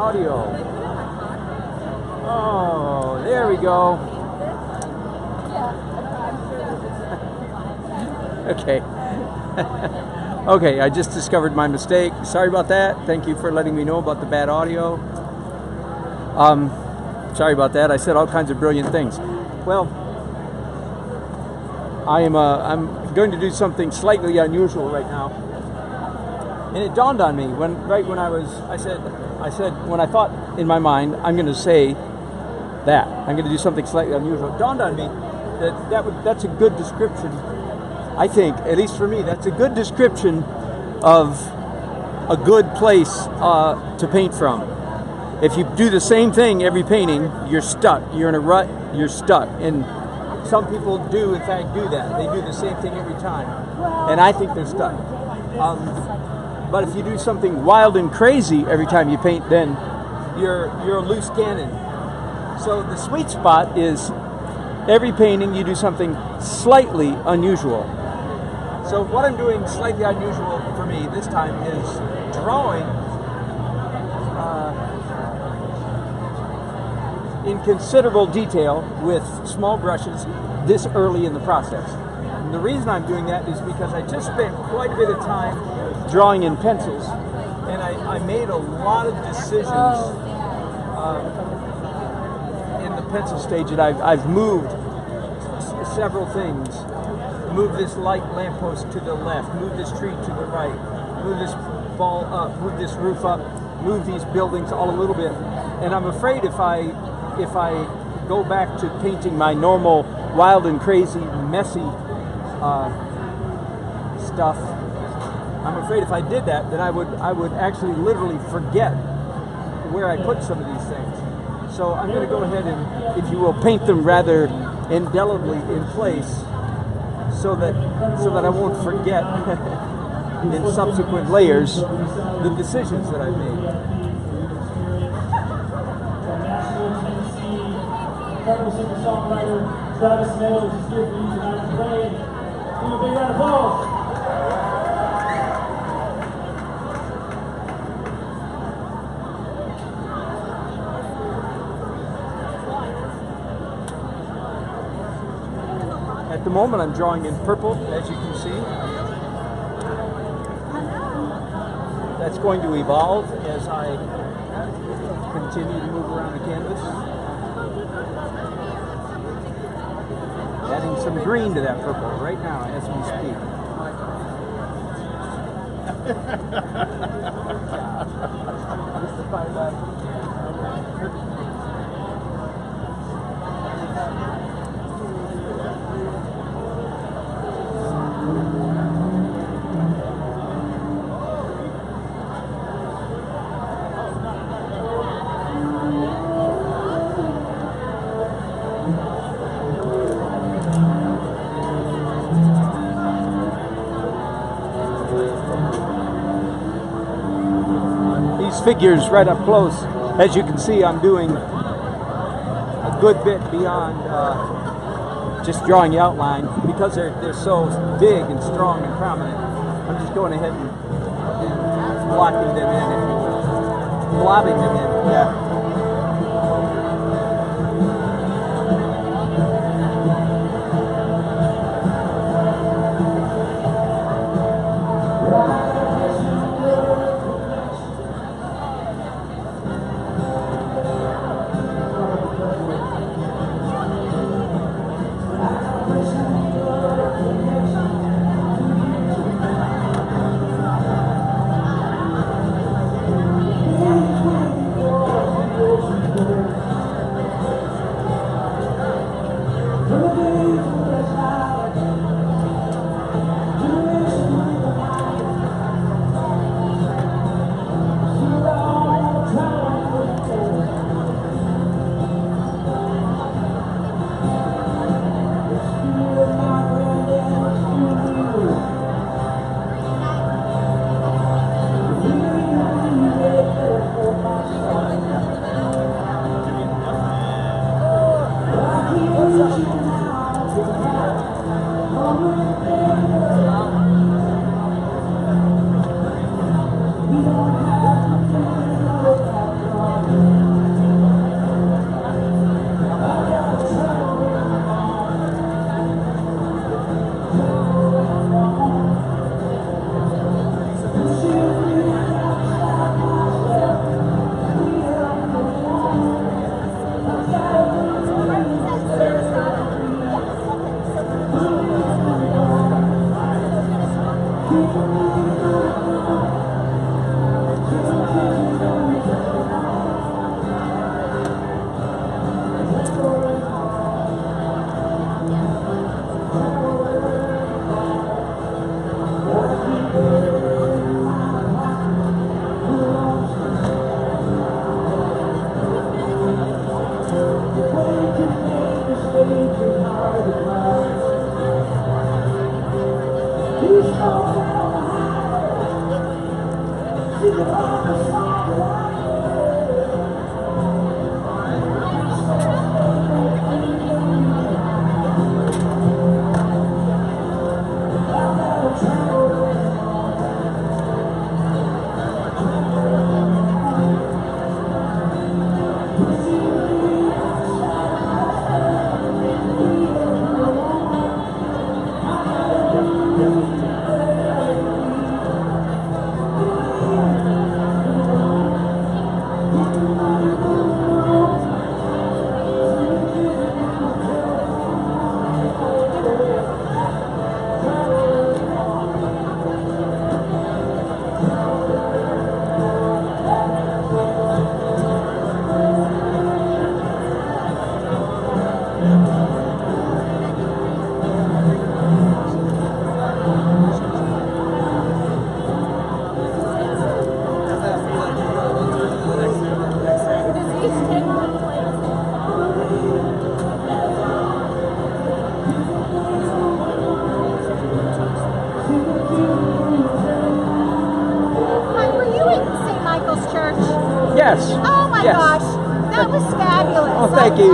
audio. Oh, there we go. Okay. Okay, I just discovered my mistake. Sorry about that. Thank you for letting me know about the bad audio. Sorry about that. I said all kinds of brilliant things. Well, I'm going to do something slightly unusual right now. And it dawned on me when I said when I thought in my mind I'm going to say that I'm going to do something slightly unusual. It dawned on me that that's a good description. I think, at least for me, that's a good description of a good place to paint from. If you do the same thing every painting, you're stuck. You're in a rut. You're stuck. And some people do, in fact, do that. They do the same thing every time, and I think they're stuck. But if you do something wild and crazy every time you paint, then you're a loose cannon. So the sweet spot is every painting you do something slightly unusual. So what I'm doing slightly unusual for me this time is drawing in considerable detail with small brushes this early in the process. And the reason I'm doing that is because I just spent quite a bit of time drawing in pencils, and I made a lot of decisions in the pencil stage that I've moved several things. Move this light lamppost to the left, move this tree to the right, move this ball up, move this roof up, move these buildings all a little bit. And I'm afraid if I go back to painting my normal wild and crazy, messy stuff, I'm afraid if I did that, then I would actually literally forget where I put some of these things. So I'm going to go ahead and, if you will, paint them rather indelibly in place, so that I won't forget in subsequent layers the decisions that I've made. Purple singer-songwriter Travis Meadows is here for you tonight to play. Give him a big round of applause. At the moment, I'm drawing in purple, as you can see. That's going to evolve as I continue to move around the canvas. Adding some green to that purple right now as we speak. Figures right up close. As you can see, I'm doing a good bit beyond just drawing the outline, because they're so big and strong and prominent. I'm just going ahead and blocking them in, if you will. Blobbing them in, yeah. Yes. Oh my gosh, that was fabulous. Oh, thank you.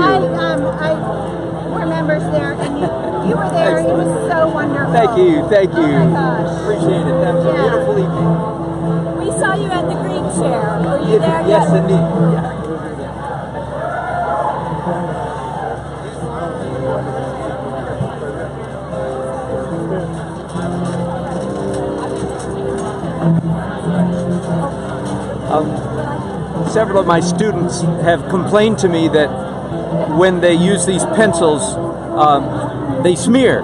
We're members there, and you were there. It was so wonderful. Thank you. Thank you. Oh my gosh. Appreciate it. That was a beautiful evening. We saw you at the green chair. Were you there? Yes, indeed. Yeah. Several of my students have complained to me that when they use these pencils, they smear,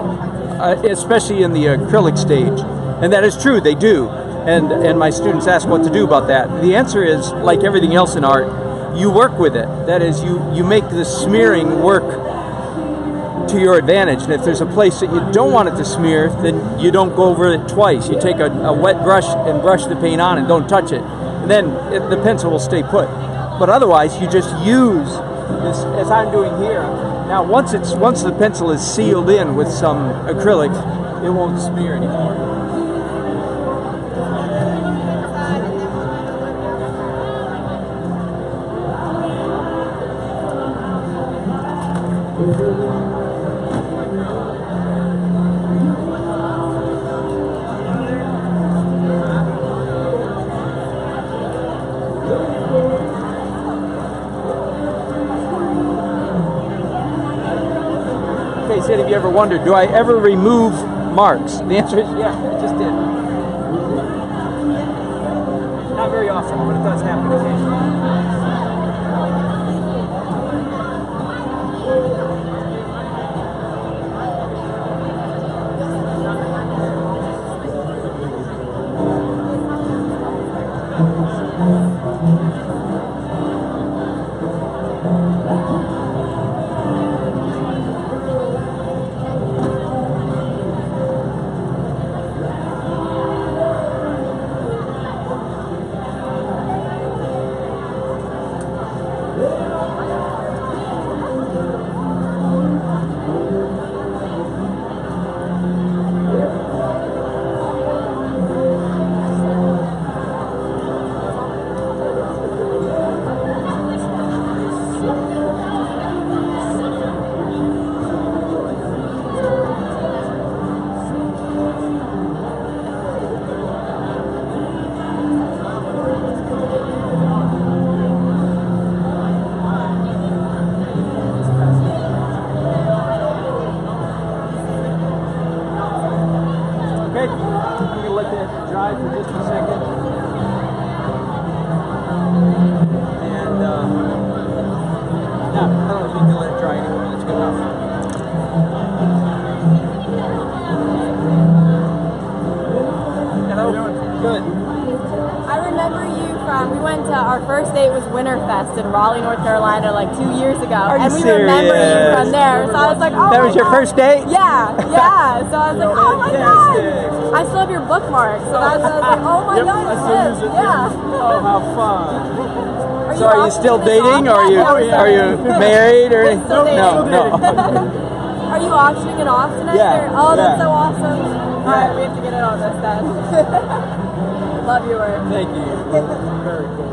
especially in the acrylic stage. And that is true, they do. And my students ask what to do about that. The answer is, like everything else in art, you work with it. That is, you make the smearing work to your advantage. And if there's a place that you don't want it to smear, then you don't go over it twice. You take a wet brush and brush the paint on and don't touch it. And then the pencil will stay put. But otherwise, you just use this, as I'm doing here. Now, once the pencil is sealed in with some acrylic, it won't smear anymore. Okay, said, have you ever wondered, do I ever remove marks? The answer is yeah, I just did. Not very often, but it does happen occasionally. Okay, I'm going to let that dry for just a second. And, no, I don't need to let it dry anymore. That's good enough. And Good. I remember you from, we went to, our first date was Winterfest in Raleigh, North Carolina, like 2 years ago. Are you and we remember you serious? from there. So I was like, oh That my was your God. first date? Yeah. So I was like, oh my Fantastic. God. I still have your bookmark. So I was like, oh my Yep, God, I it's still this. use it. Yeah. Oh, how fun. Are So are you still auctioning it dating, off? or Yeah, are you married, or anything? Still dating. No. Are you auctioning it off tonight? Yeah, Oh, that's yeah. so awesome. All right, we have to get in on this then. Love your work. Thank you. Very cool.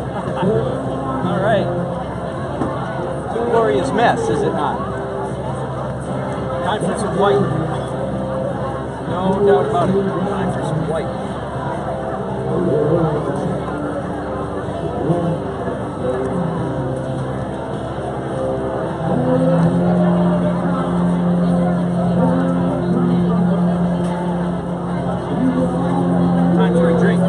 All right. It's a glorious mess, is it not? Time for some white. No doubt about it. Time for some white. Time for a drink.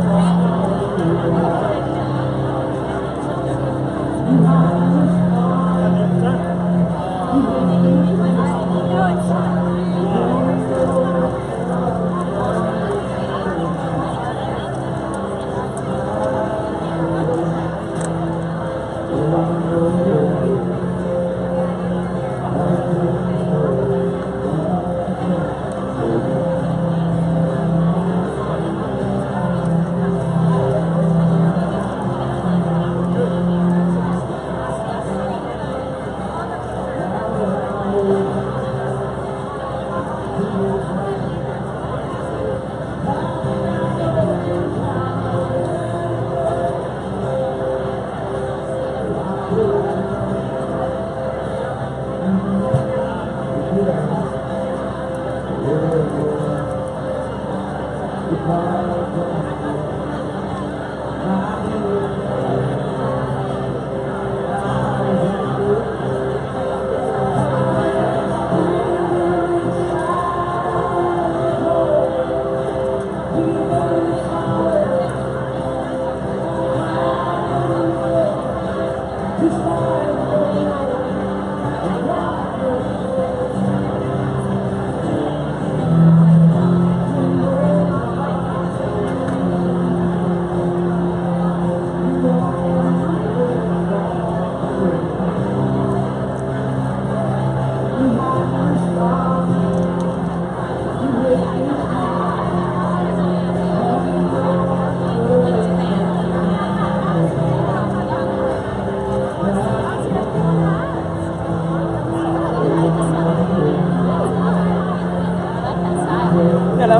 Hello.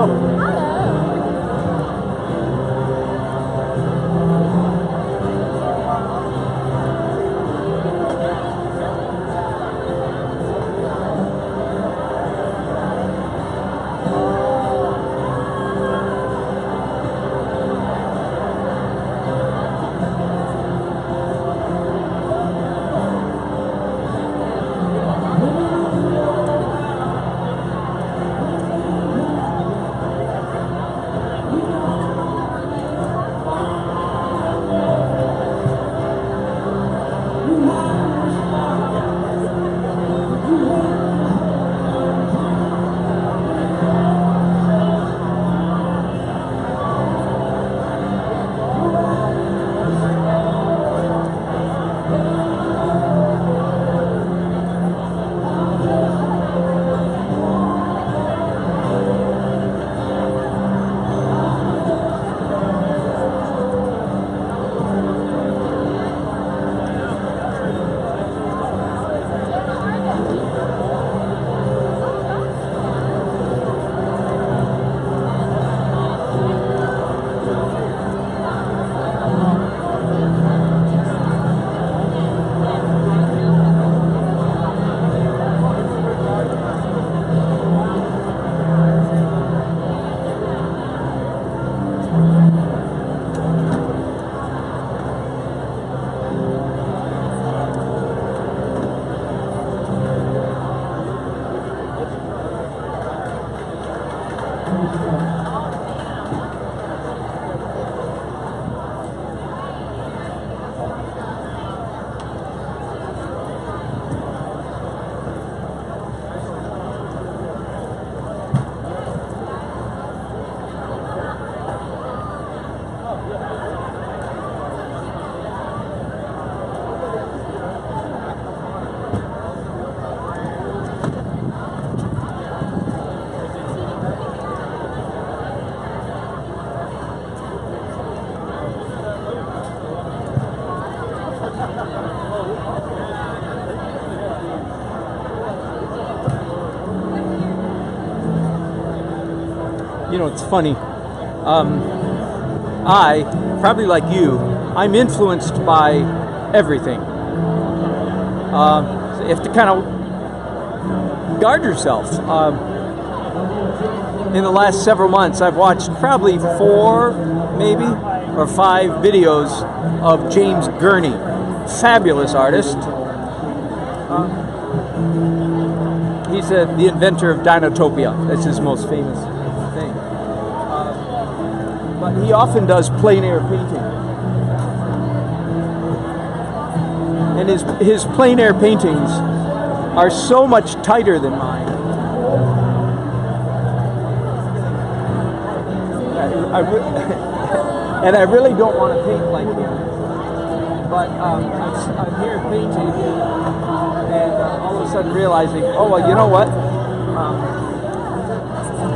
You know, it's funny. I, probably like you, I'm influenced by everything. So you have to kind of guard yourself. In the last several months, I've watched probably 4, maybe, or 5 videos of James Gurney, fabulous artist. He's the inventor of Dinotopia. That's his most famous thing. But he often does plein air painting. And his plein air paintings are so much tighter than mine. And I really don't want to paint like him. But I'm here painting, and all of a sudden realizing, oh, well, you know what?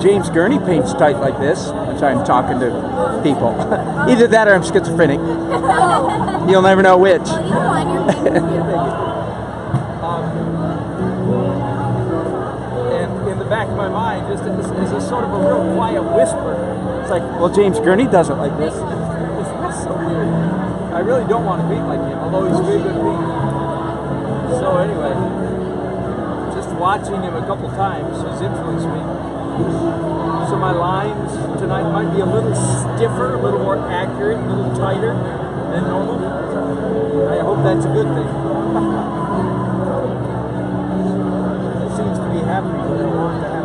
James Gurney paints tight like this, which I'm talking to people. Either that or I'm schizophrenic. You'll never know which. Well, you won your And in the back of my mind, just is a sort of a real quiet whisper. It's like, well, James Gurney does it like this. It's so weird. I really don't want to paint like him, although he's a very good painter. So anyway, just watching him a couple times has influenced me. So my lines tonight might be a little stiffer, a little more accurate, a little tighter than normal. I hope that's a good thing. It seems to be happening what I want to happen.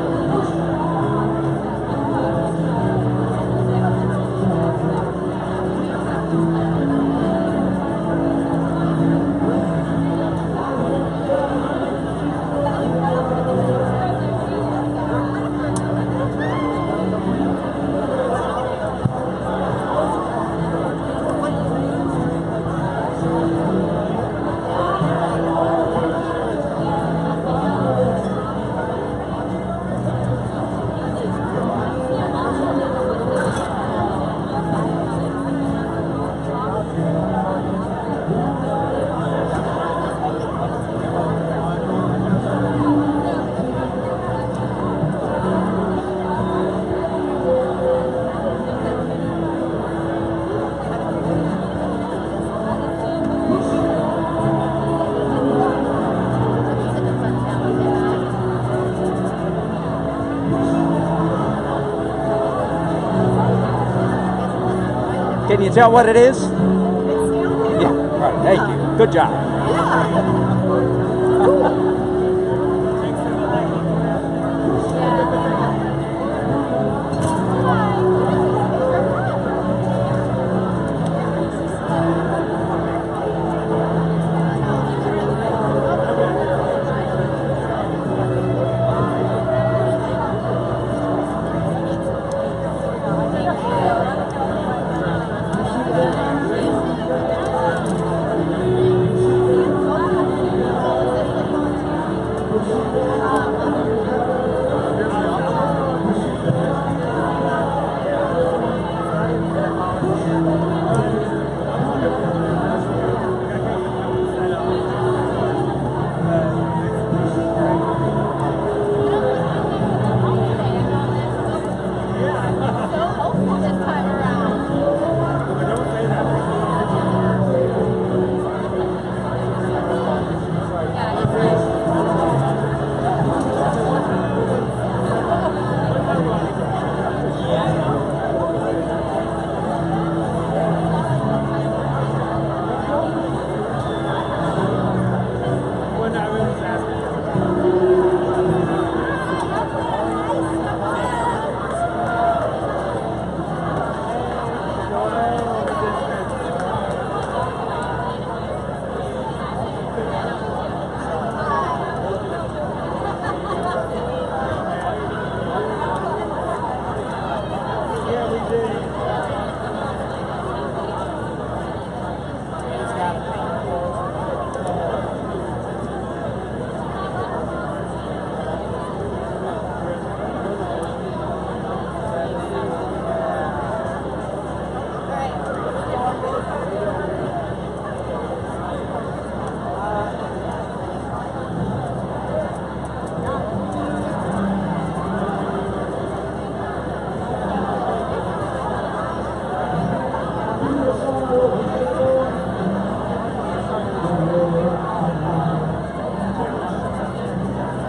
Can you tell what it is? Yeah, right. Thank you. Good job.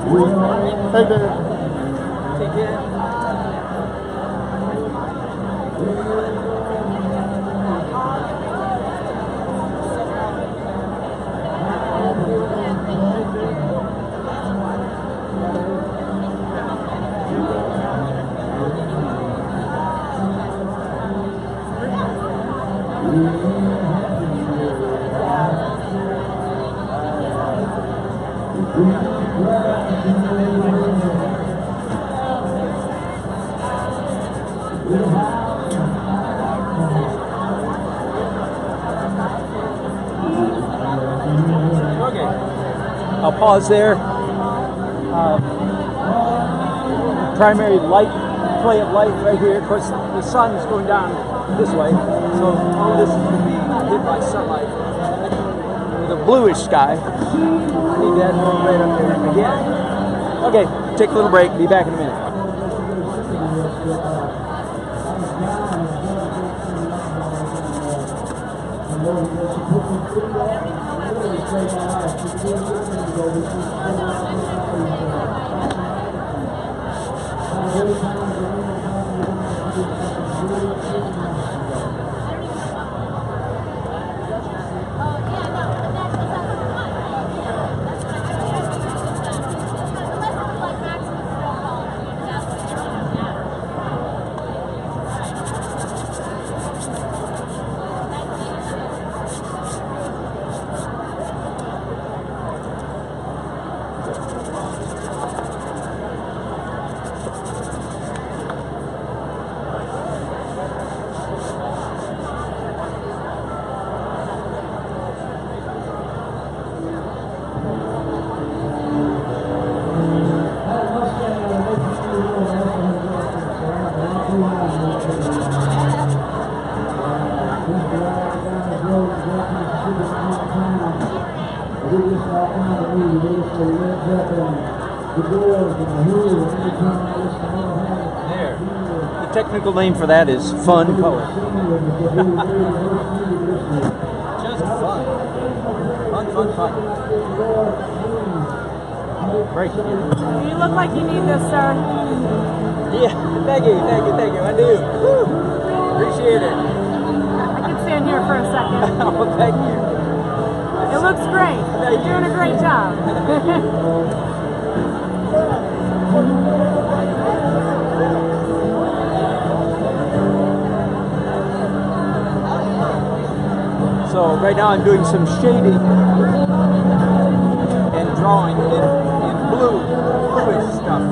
Hey, Dad. Take care. Okay, I'll pause there. Primary light, play of light right here. Of course, the sun is going down this way, so all this is going to be hit by sunlight with a bluish sky. I need that right up there again. Okay, take a little break. Be back in a minute. There. The technical name for that is fun color. Just fun. Fun. Great. You look like you need this, sir. Yeah, thank you. I do. Woo. Appreciate it. I can stand here for a second. Oh, thank you. It looks great. You're doing a great job. So right now I'm doing some shading and drawing in bluish stuff.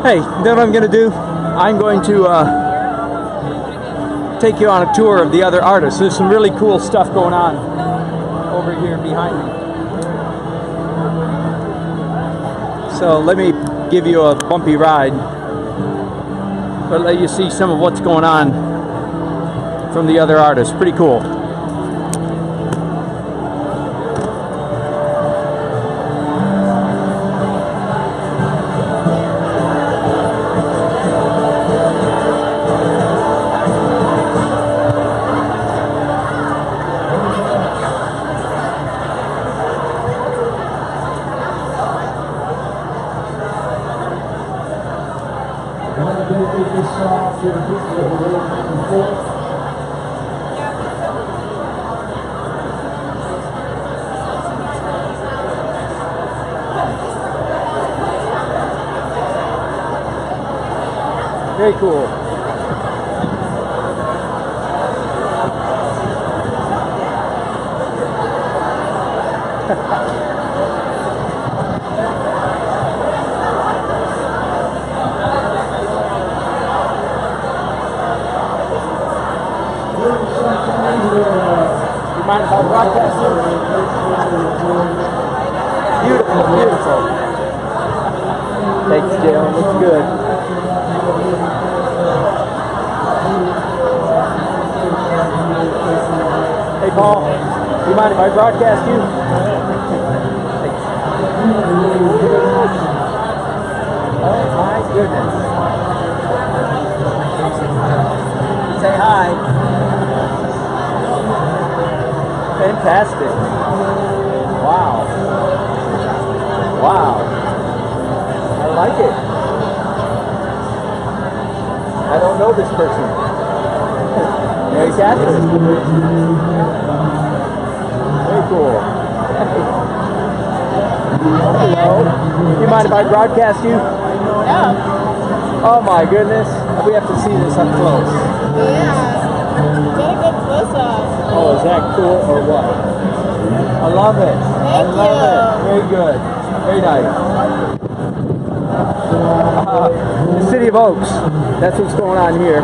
Hey, you know what I'm going to do? I'm going to take you on a tour of the other artists. There's some really cool stuff going on over here behind me. So let me give you a bumpy ride, but let you see some of what's going on from the other artists. Pretty cool. Very cool. You mind if I broadcast it? Beautiful, beautiful. Thanks, Jill. Looks good. Hey, Paul. You mind if I broadcast you? Thanks. Oh, my goodness. Say hi. Fantastic. Wow. Wow. I like it. I don't know this person. Mary Catherine. Very cool. Hello. You mind if I broadcast you? Yeah. Oh my goodness. We have to see this up close. Yeah. Get a good close up. Oh, is that cool or what? I love it. Thank I love you. it. Very good. Very nice. The City of Oaks. That's what's going on here.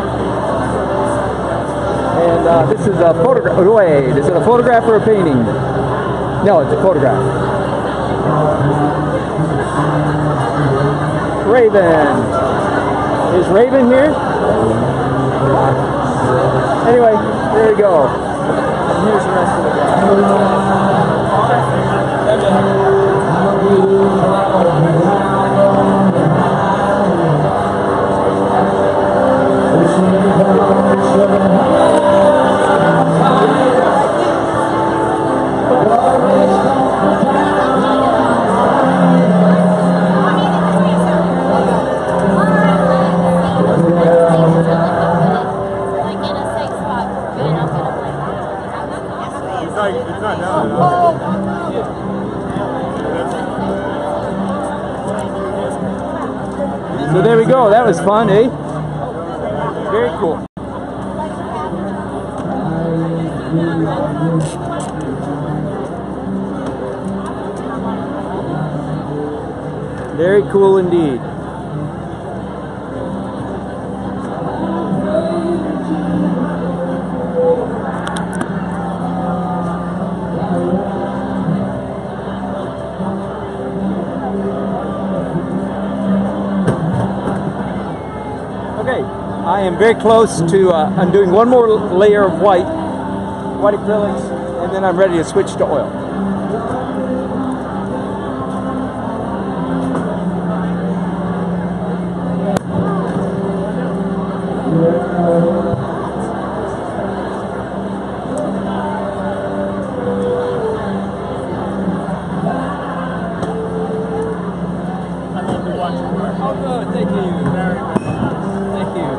And this is a photograph. Wait, is it a photograph or a painting? No, it's a photograph. Raven. Is Raven here? Anyway, there you go. And here's the rest of the guy. So there we go. That was fun, eh? Very cool. Very cool indeed. Okay, I am very close to, I'm doing one more layer of white acrylics, and then I'm ready to switch to oil. Oh, good, thank you. Thank you.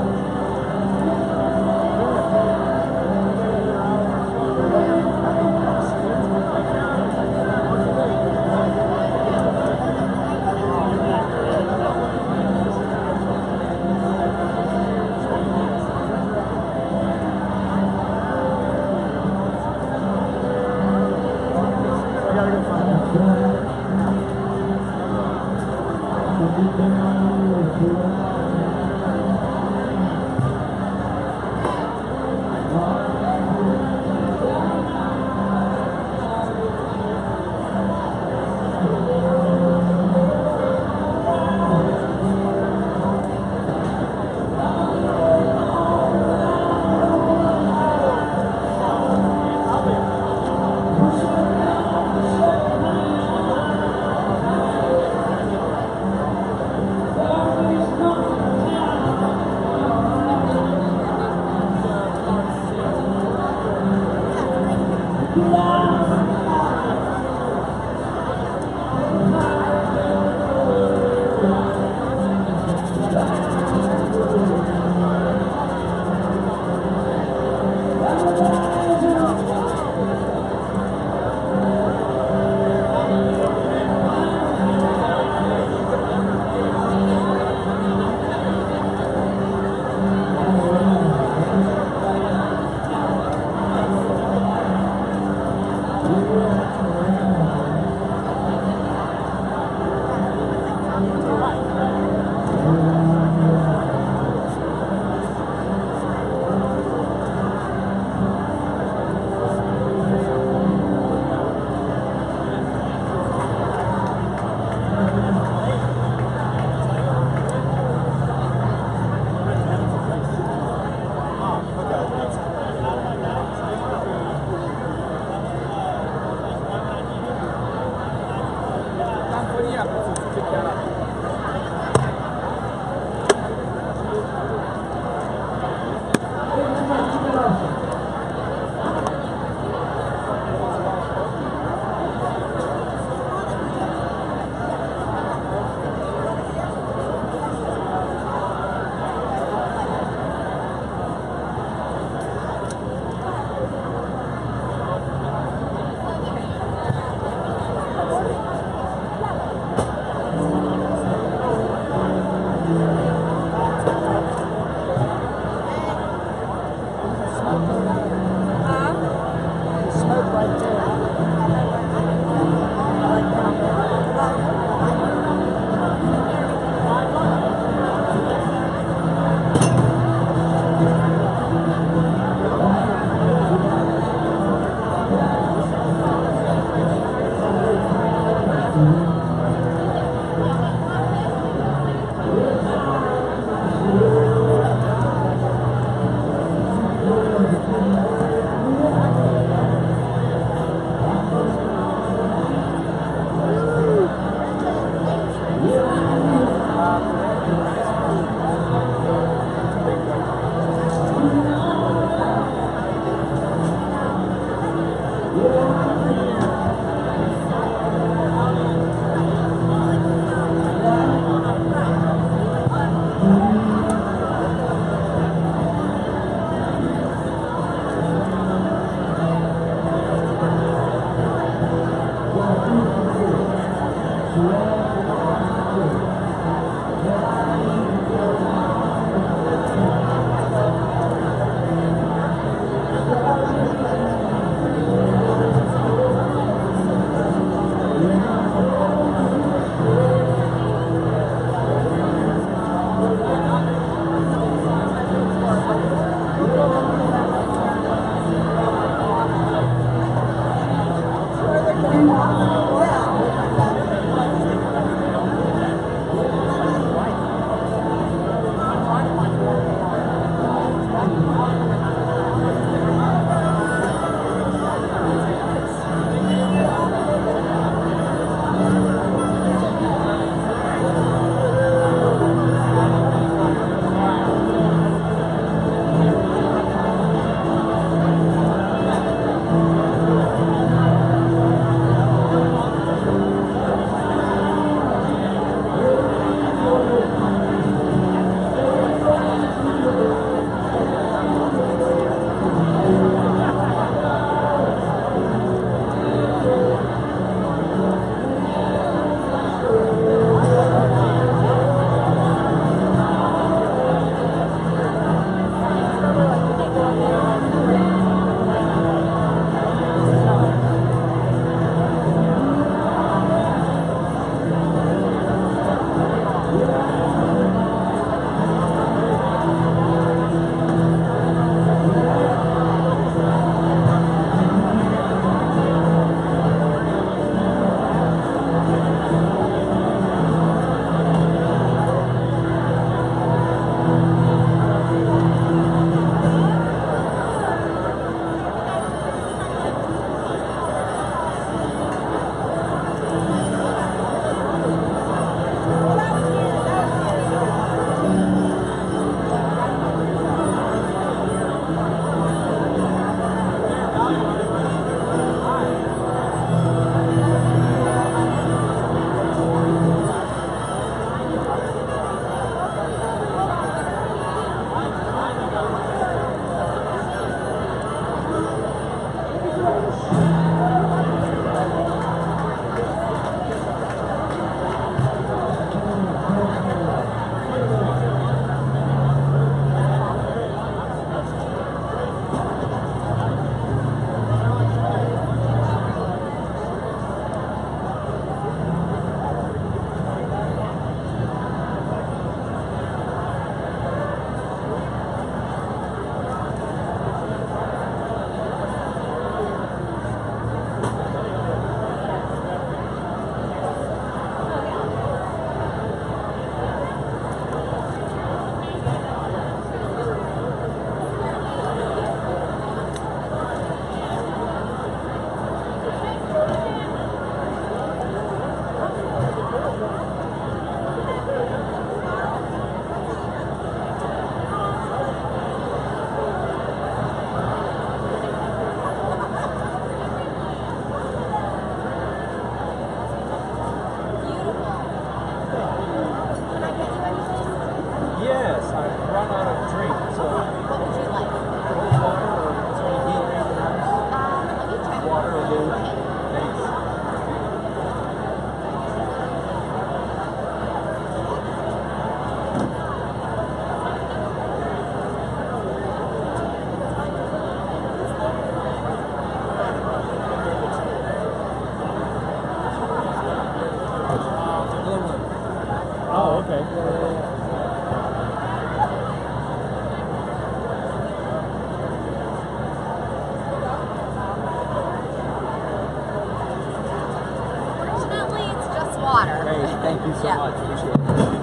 Thank you so Yeah. much. Appreciate it.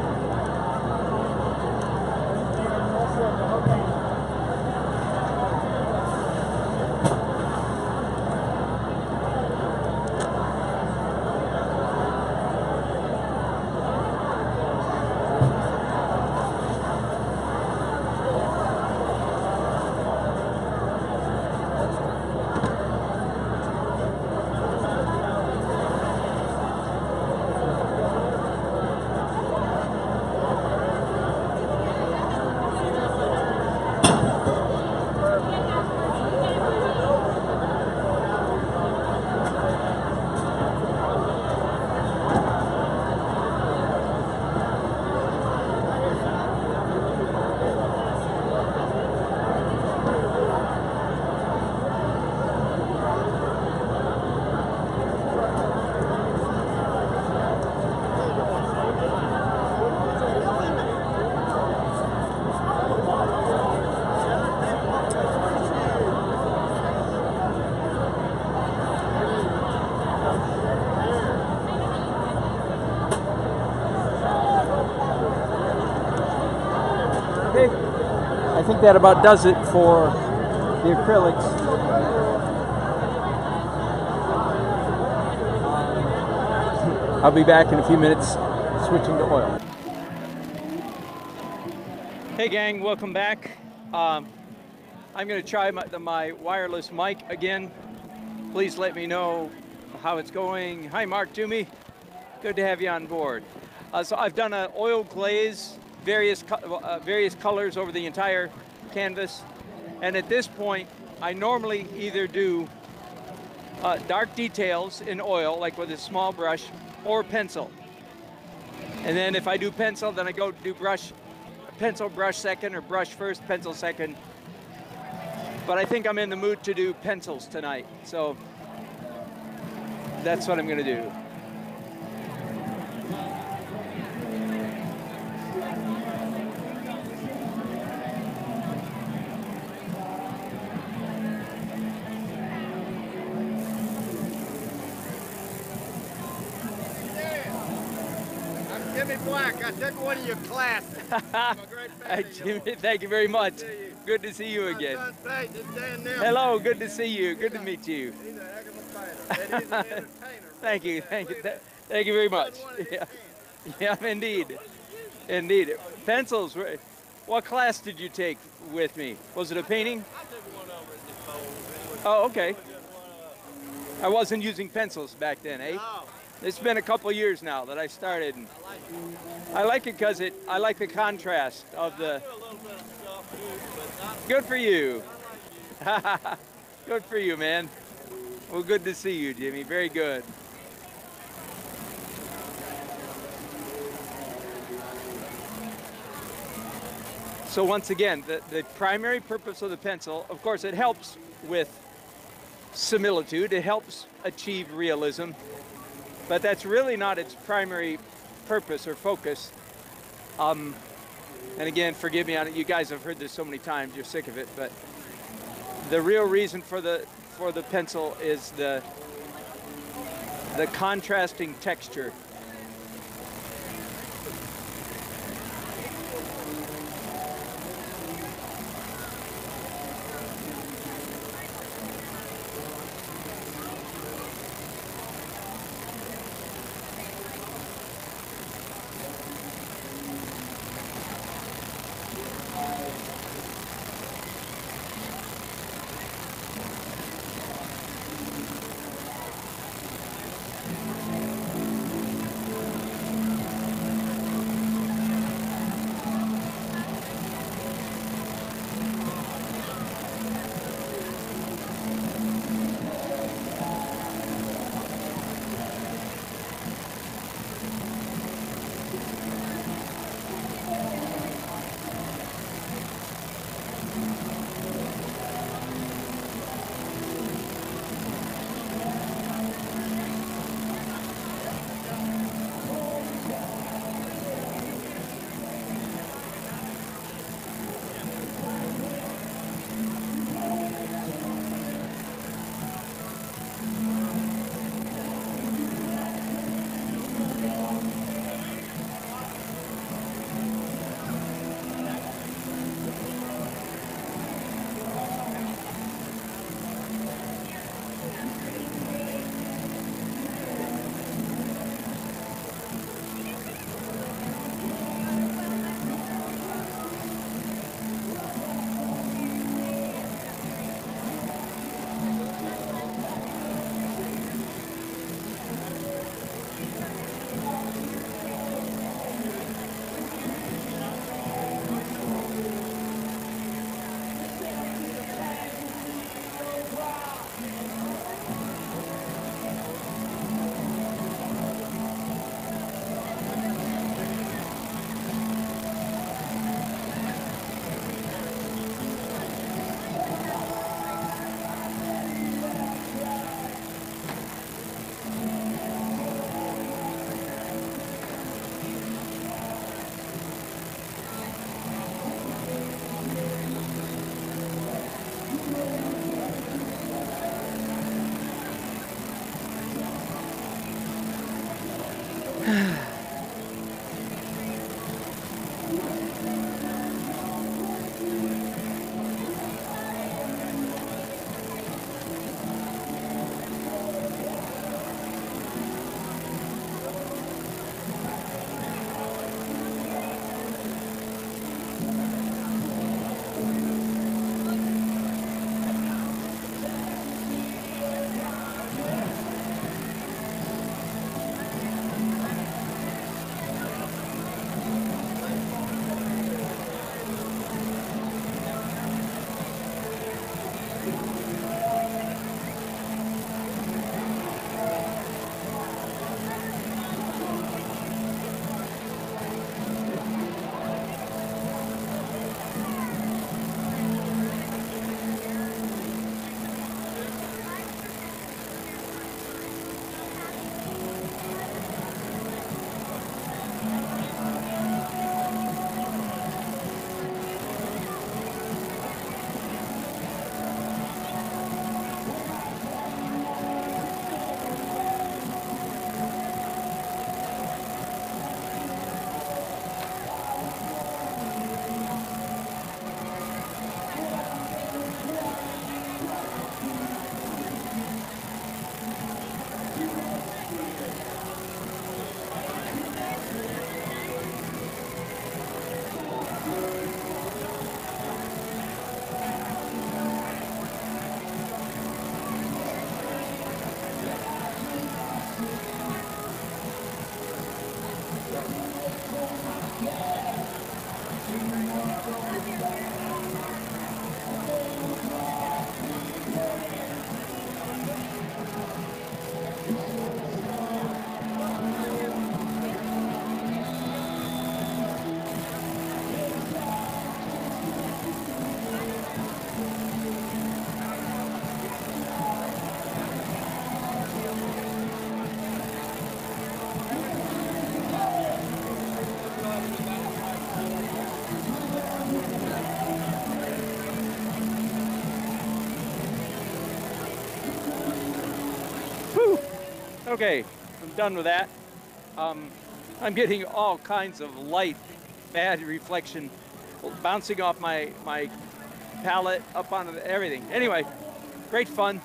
Okay, I think that about does it for the acrylics. I'll be back in a few minutes switching to oil. Hey gang, welcome back. I'm going to try my wireless mic again. Please let me know how it's going. Hi Mark Toomey, good to have you on board. So I've done an oil glaze, various colors over the entire canvas, and at this point I normally either do dark details in oil, like with a small brush, or pencil. And then if I do pencil, then I go do pencil brush second, or brush first, pencil second. But I think I'm in the mood to do pencils tonight, so that's what I'm going to do. Jimmy Black, I took one of your classes. I'm a great fan of yours. Jimmy, thank you very much. Good Good to to see you. see you again. My son's Page is Dan Nelson. Hello, good to see you. Good to meet you. He's a heck of a painter. And he's an entertainer. Thank you, thank you, thank you very much. Yeah, yeah, indeed, indeed. Pencils. What class did you take with me? Was it a painting? I took one over at the phone. Oh, okay. I wasn't using pencils back then, eh? No. It's been a couple years now that I started. And I like it because I like the contrast of the. I do a little bit of stuff too, but not Good for you. Good for you, man. Well, good to see you, Jimmy. Very good. So once again, the primary purpose of the pencil, of course, it helps with similitude. It helps achieve realism. But that's really not its primary purpose or focus. And again, forgive me on it. You guys have heard this so many times. You're sick of it. But the real reason for the pencil is the contrasting texture. Okay, I'm done with that. I'm getting all kinds of light, bad reflection bouncing off my palette up onto everything. Anyway, great fun.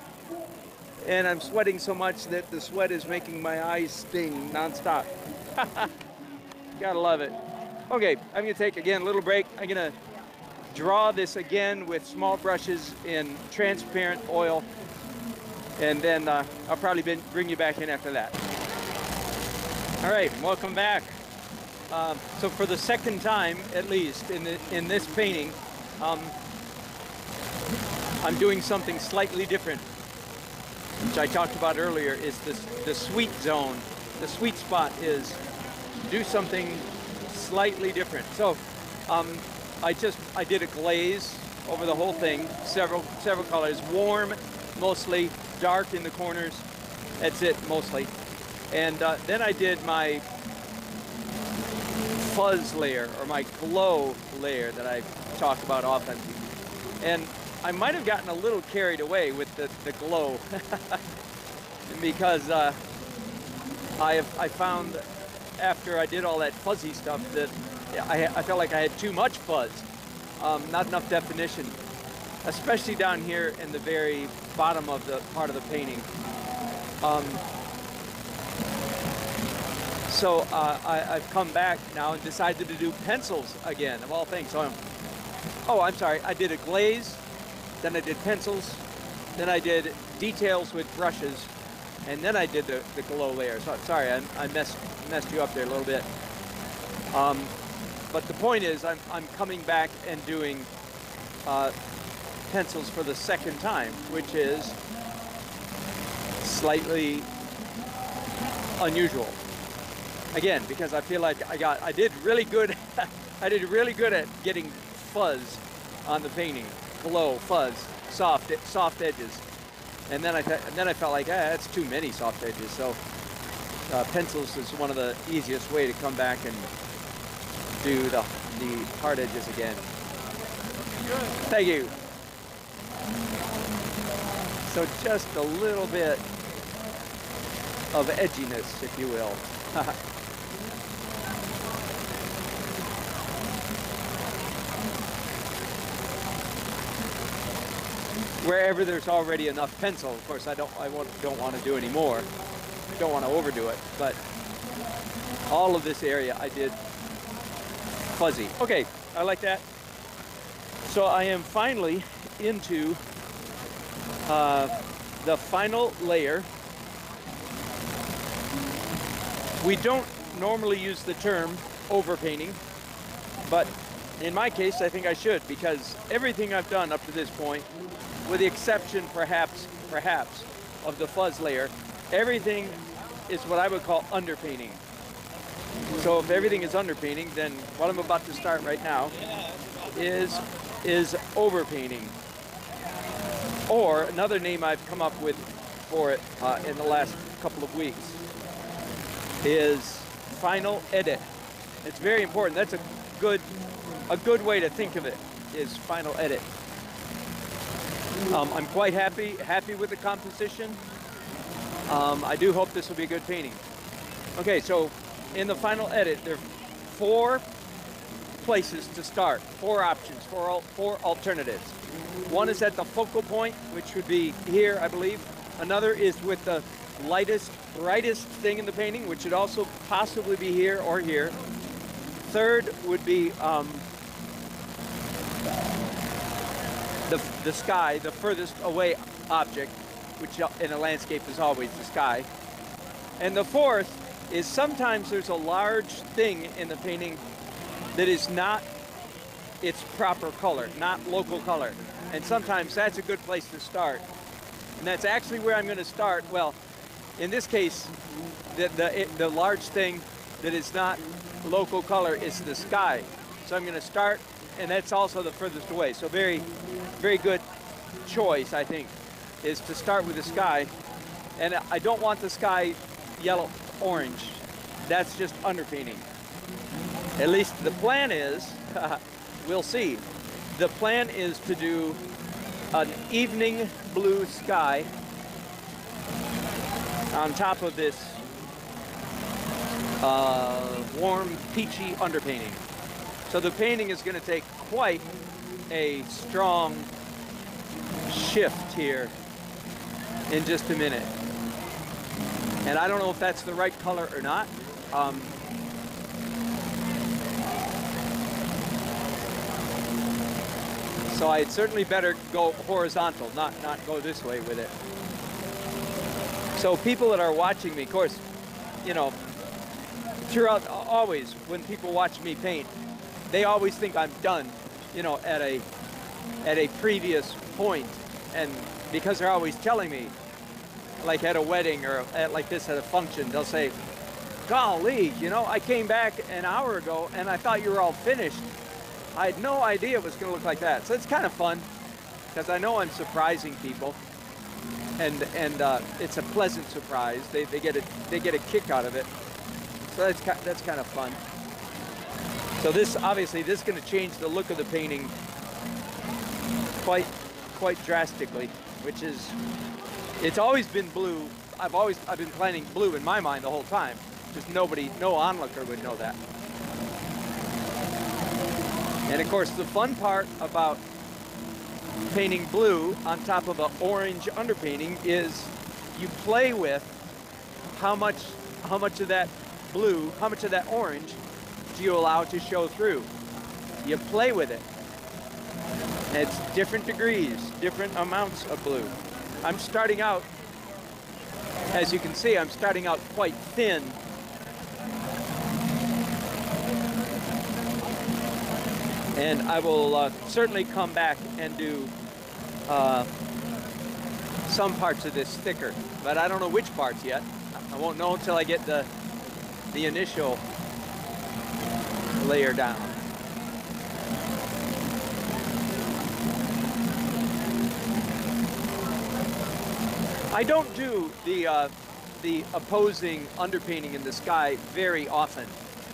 And I'm sweating so much that the sweat is making my eyes sting nonstop. Gotta love it. Okay, I'm gonna take again a little break. I'm gonna draw this again with small brushes in transparent oil, and then I'll probably bring you back in after that. All right, welcome back. So for the second time, at least, in this painting, I'm doing something slightly different, which I talked about earlier, is the sweet zone. The sweet spot is do something slightly different. So I did a glaze over the whole thing, several colors, warm mostly, dark in the corners. That's it mostly. And then I did my fuzz layer, or my glow layer that I talk about often. And I might have gotten a little carried away with the glow because I found after I did all that fuzzy stuff that I felt like I had too much fuzz, not enough definition, especially down here in the very bottom of the part of the painting. So I've come back now and decided to do pencils again, of all things. So I'm sorry, I did a glaze, then I did pencils, then I did details with brushes, and then I did the glow layer. So sorry, I messed you up there a little bit. But the point is, I'm coming back and doing pencils for the second time, which is slightly unusual. Again, because I feel like I did really good. I did really good at getting fuzz on the painting, glow, fuzz, soft edges, and then I felt like that's too many soft edges. So pencils is one of the easiest way to come back and do the hard edges again. Thank you. So just a little bit of edginess, if you will. Wherever there's already enough pencil, of course, I don't want to do any more. I don't want to overdo it, but all of this area I did fuzzy. Okay, I like that. So I am finally into the final layer. We don't normally use the term overpainting, but in my case, I think I should, because everything I've done up to this point, with the exception perhaps of the fuzz layer, everything is what I would call underpainting. So if everything is underpainting, then what I'm about to start right now is overpainting. Or another name I've come up with for it in the last couple of weeks is final edit. It's very important. That's a good way to think of it, is final edit. I'm quite happy with the composition. I do hope this will be a good painting. Okay, so in the final edit, there are 4 places to start, 4 options, 4 alternatives. One is at the focal point, which would be here, I believe. Another is with the lightest, brightest thing in the painting, which should also possibly be here or here. Third would be the sky, the furthest away object, which in a landscape is always the sky. And the fourth is sometimes there's a large thing in the painting that is not its proper color, not local color. And sometimes that's a good place to start. And that's actually where I'm going to start. Well, in this case, the large thing that is not local color is the sky. So I'm going to start, and that's also the furthest away. So very, very good choice, I think, is to start with the sky. And I don't want the sky yellow, orange. That's just underpainting. At least the plan is, we'll see. The plan is to do an evening blue sky on top of this warm, peachy underpainting. So the painting is going to take quite a strong shift here in just a minute. And I don't know if that's the right color or not. So I'd certainly better go horizontal, not go this way with it. So people that are watching me, of course, you know, throughout, always when people watch me paint, they always think I'm done, you know, at a previous point. And because they're always telling me, like at a wedding or like this at a function, they'll say, golly, you know, I came back an hour ago and I thought you were all finished. I had no idea it was going to look like that. So it's kind of fun because I know I'm surprising people, and it's a pleasant surprise. They get a kick out of it. So that's kind of fun. So this obviously is going to change the look of the painting quite drastically, which is, it's always been blue. I've been planning blue in my mind the whole time. Just no onlooker would know that. And of course, the fun part about painting blue on top of an orange underpainting is you play with how much of that blue, how much of that orange do you allow to show through. You play with it. And it's different degrees, different amounts of blue. I'm starting out, as you can see, I'm starting out quite thin. And I will certainly come back and do some parts of this thicker, but I don't know which parts yet. I won't know until I get the initial layer down. I don't do the opposing underpainting in the sky very often,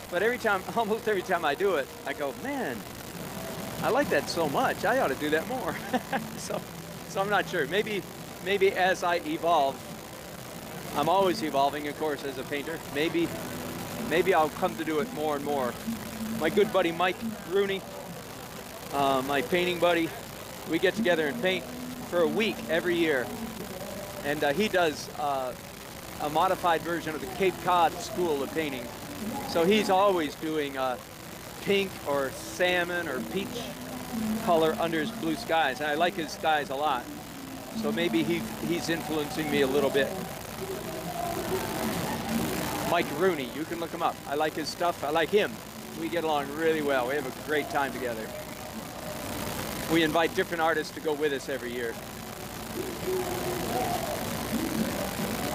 but almost every time I do it, I go, man, I like that so much. I ought to do that more. so I'm not sure. Maybe as I evolve, I'm always evolving, of course, as a painter. Maybe I'll come to do it more and more. My good buddy Mike Rooney, my painting buddy, we get together and paint for a week every year, and he does a modified version of the Cape Cod School of Painting. So he's always doing pink or salmon or peach color under his blue skies, and I like his skies a lot. So maybe he's influencing me a little bit. Mike Rooney, you can look him up. I like his stuff. I like him. We get along really well. We have a great time together. We invite different artists to go with us every year.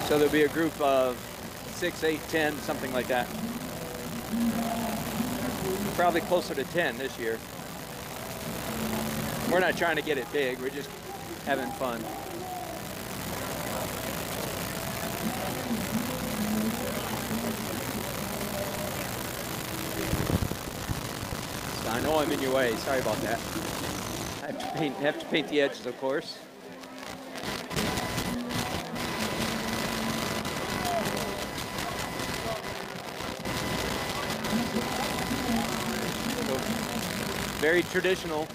So there'll be a group of 6, 8, 10, something like that. Probably closer to 10 this year. We're not trying to get it big, we're just having fun. So I know I'm in your way, sorry about that. I have to paint the edges, of course. Very traditional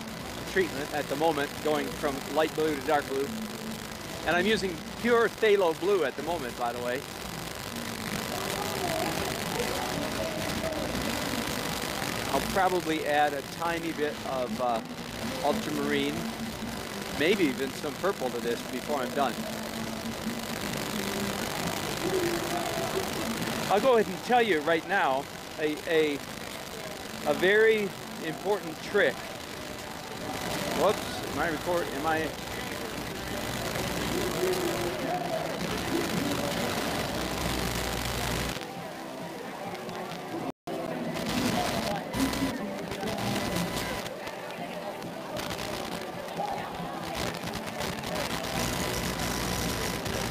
treatment at the moment, going from light blue to dark blue. And I'm using pure phthalo blue at the moment, by the way. I'll probably add a tiny bit of ultramarine, maybe even some purple to this before I'm done. I'll go ahead and tell you right now a very important trick. Whoops, am I recording? Am I?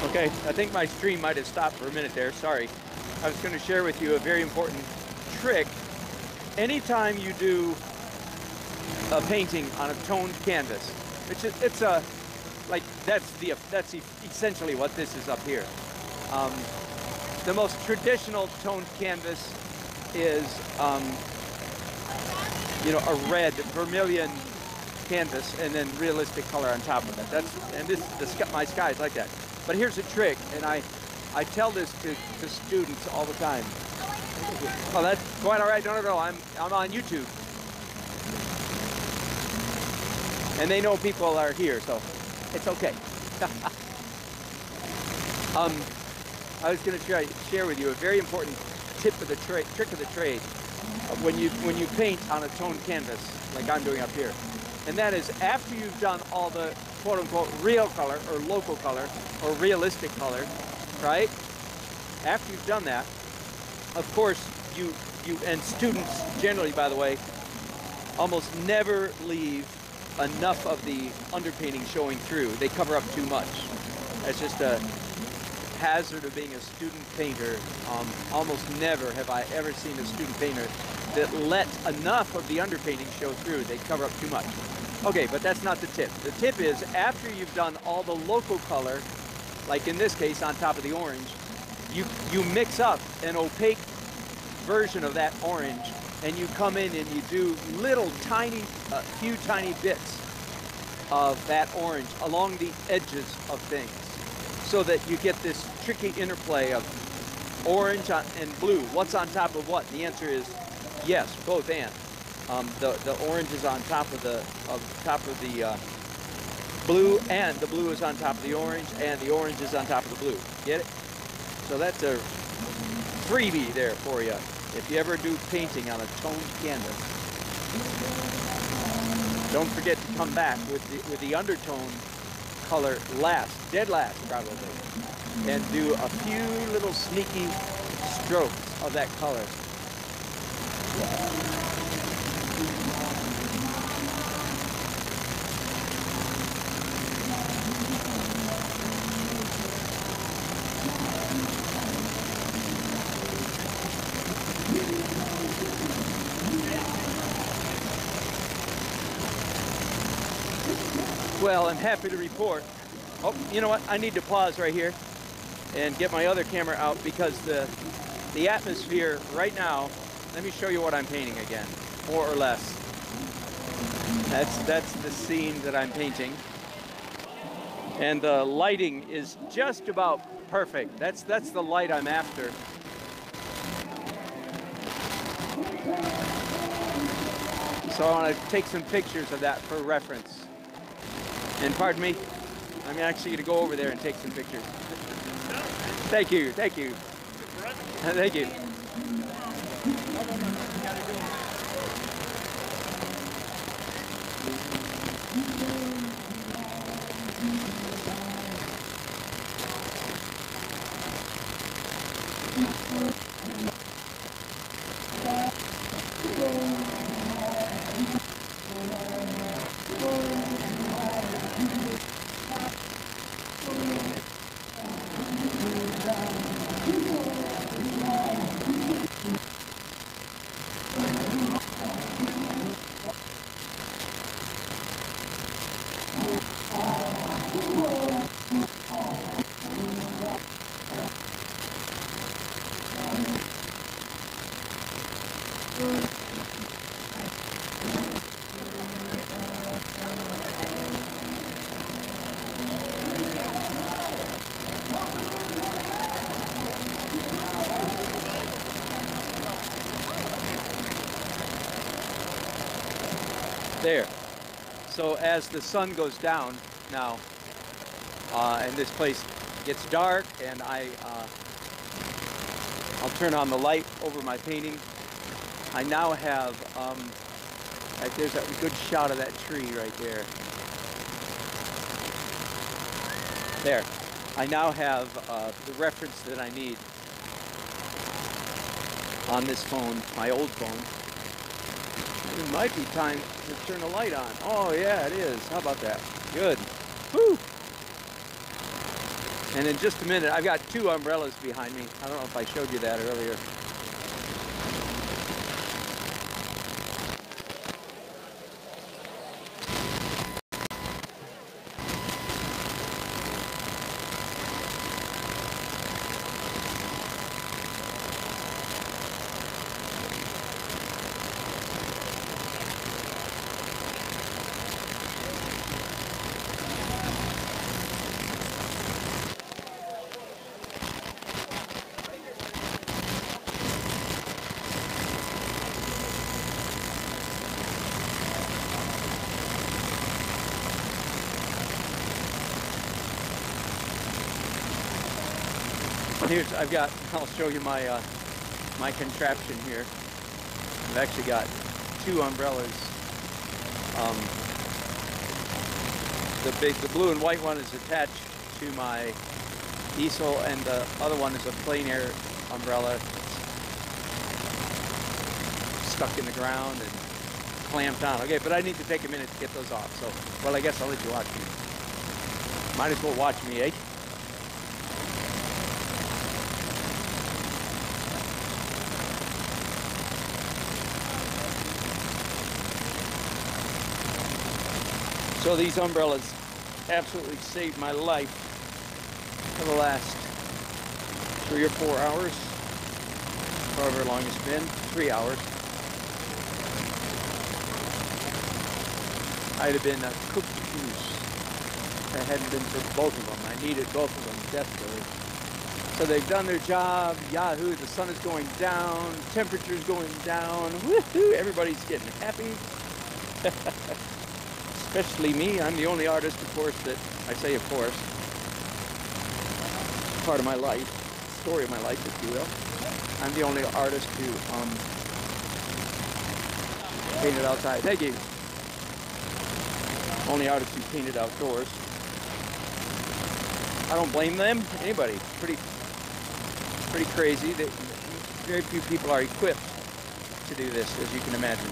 Okay, I think my stream might have stopped for a minute there, sorry. I was going to share with you a very important trick. Anytime you do a painting on a toned canvas, that's essentially what this is up here. The most traditional toned canvas is, you know, a red vermilion canvas and then realistic color on top of it. My sky is like that. But here's a trick, and I tell this to students all the time. Oh, that's quite all right. No. I'm on YouTube, and they know people are here, so it's okay. I was going to share with you a very important trick of the trade when you paint on a toned canvas like I'm doing up here, and that is after you've done all the quote-unquote real color or local color or realistic color, right? After you've done that, of course, you and students generally, by the way, almost never leave enough of the underpainting showing through. They cover up too much. That's just a hazard of being a student painter. Almost never have I ever seen a student painter that let enough of the underpainting show through. They cover up too much. Okay, but that's not the tip. The tip is after you've done all the local color, like in this case on top of the orange, you mix up an opaque version of that orange, and you come in and you do little tiny, few tiny bits of that orange along the edges of things, so that you get this tricky interplay of orange and blue. What's on top of what? The answer is yes, both and. The orange is on top of the blue, and the blue is on top of the orange, and the orange is on top of the blue. Get it? So that's a freebie there for you if you ever do painting on a toned canvas. Don't forget to come back with the undertone color last, dead last probably, and do a few little sneaky strokes of that color. Well, I'm happy to report. Oh, you know what? I need to pause right here and get my other camera out, because the atmosphere right now, let me show you what I'm painting again, more or less. That's the scene that I'm painting. And the lighting is just about perfect. That's the light I'm after. So I want to take some pictures of that for reference. And pardon me, I'm actually going to go over there and take some pictures. Thank you, thank you. Thank you. There. So as the sun goes down now, and this place gets dark, and I'll turn on the light over my painting. I now have, like, there's a good shot of that tree right there. There. I now have the reference that I need on this phone, my old phone. It might be time to turn the light on. Oh yeah, it is. How about that? Good. Woo! And in just a minute, I've got two umbrellas behind me. I don't know if I showed you that earlier. here's, I'll show you my my contraption here. I've actually got two umbrellas. The blue and white one is attached to my easel, and the other one is a plein air umbrella stuck in the ground and clamped on. Okay, but I need to take a minute to get those off. So, well, I guess I'll let you watch me. Might as well watch me, eh? So these umbrellas absolutely saved my life for the last 3 or 4 hours, however long it's been, 3 hours. I'd have been a cooked goose if it hadn't been for both of them. I needed both of them desperately. So they've done their job. Yahoo! The sun is going down, temperature's going down. Woohoo! Everybody's getting happy. Especially me. I'm the only artist, of course, that I say, of course. Part of my life, story of my life, if you will. I'm the only artist who painted outside. Thank you. Only artist who painted outdoors. I don't blame them. Anybody. Pretty crazy. Very few people are equipped to do this, as you can imagine.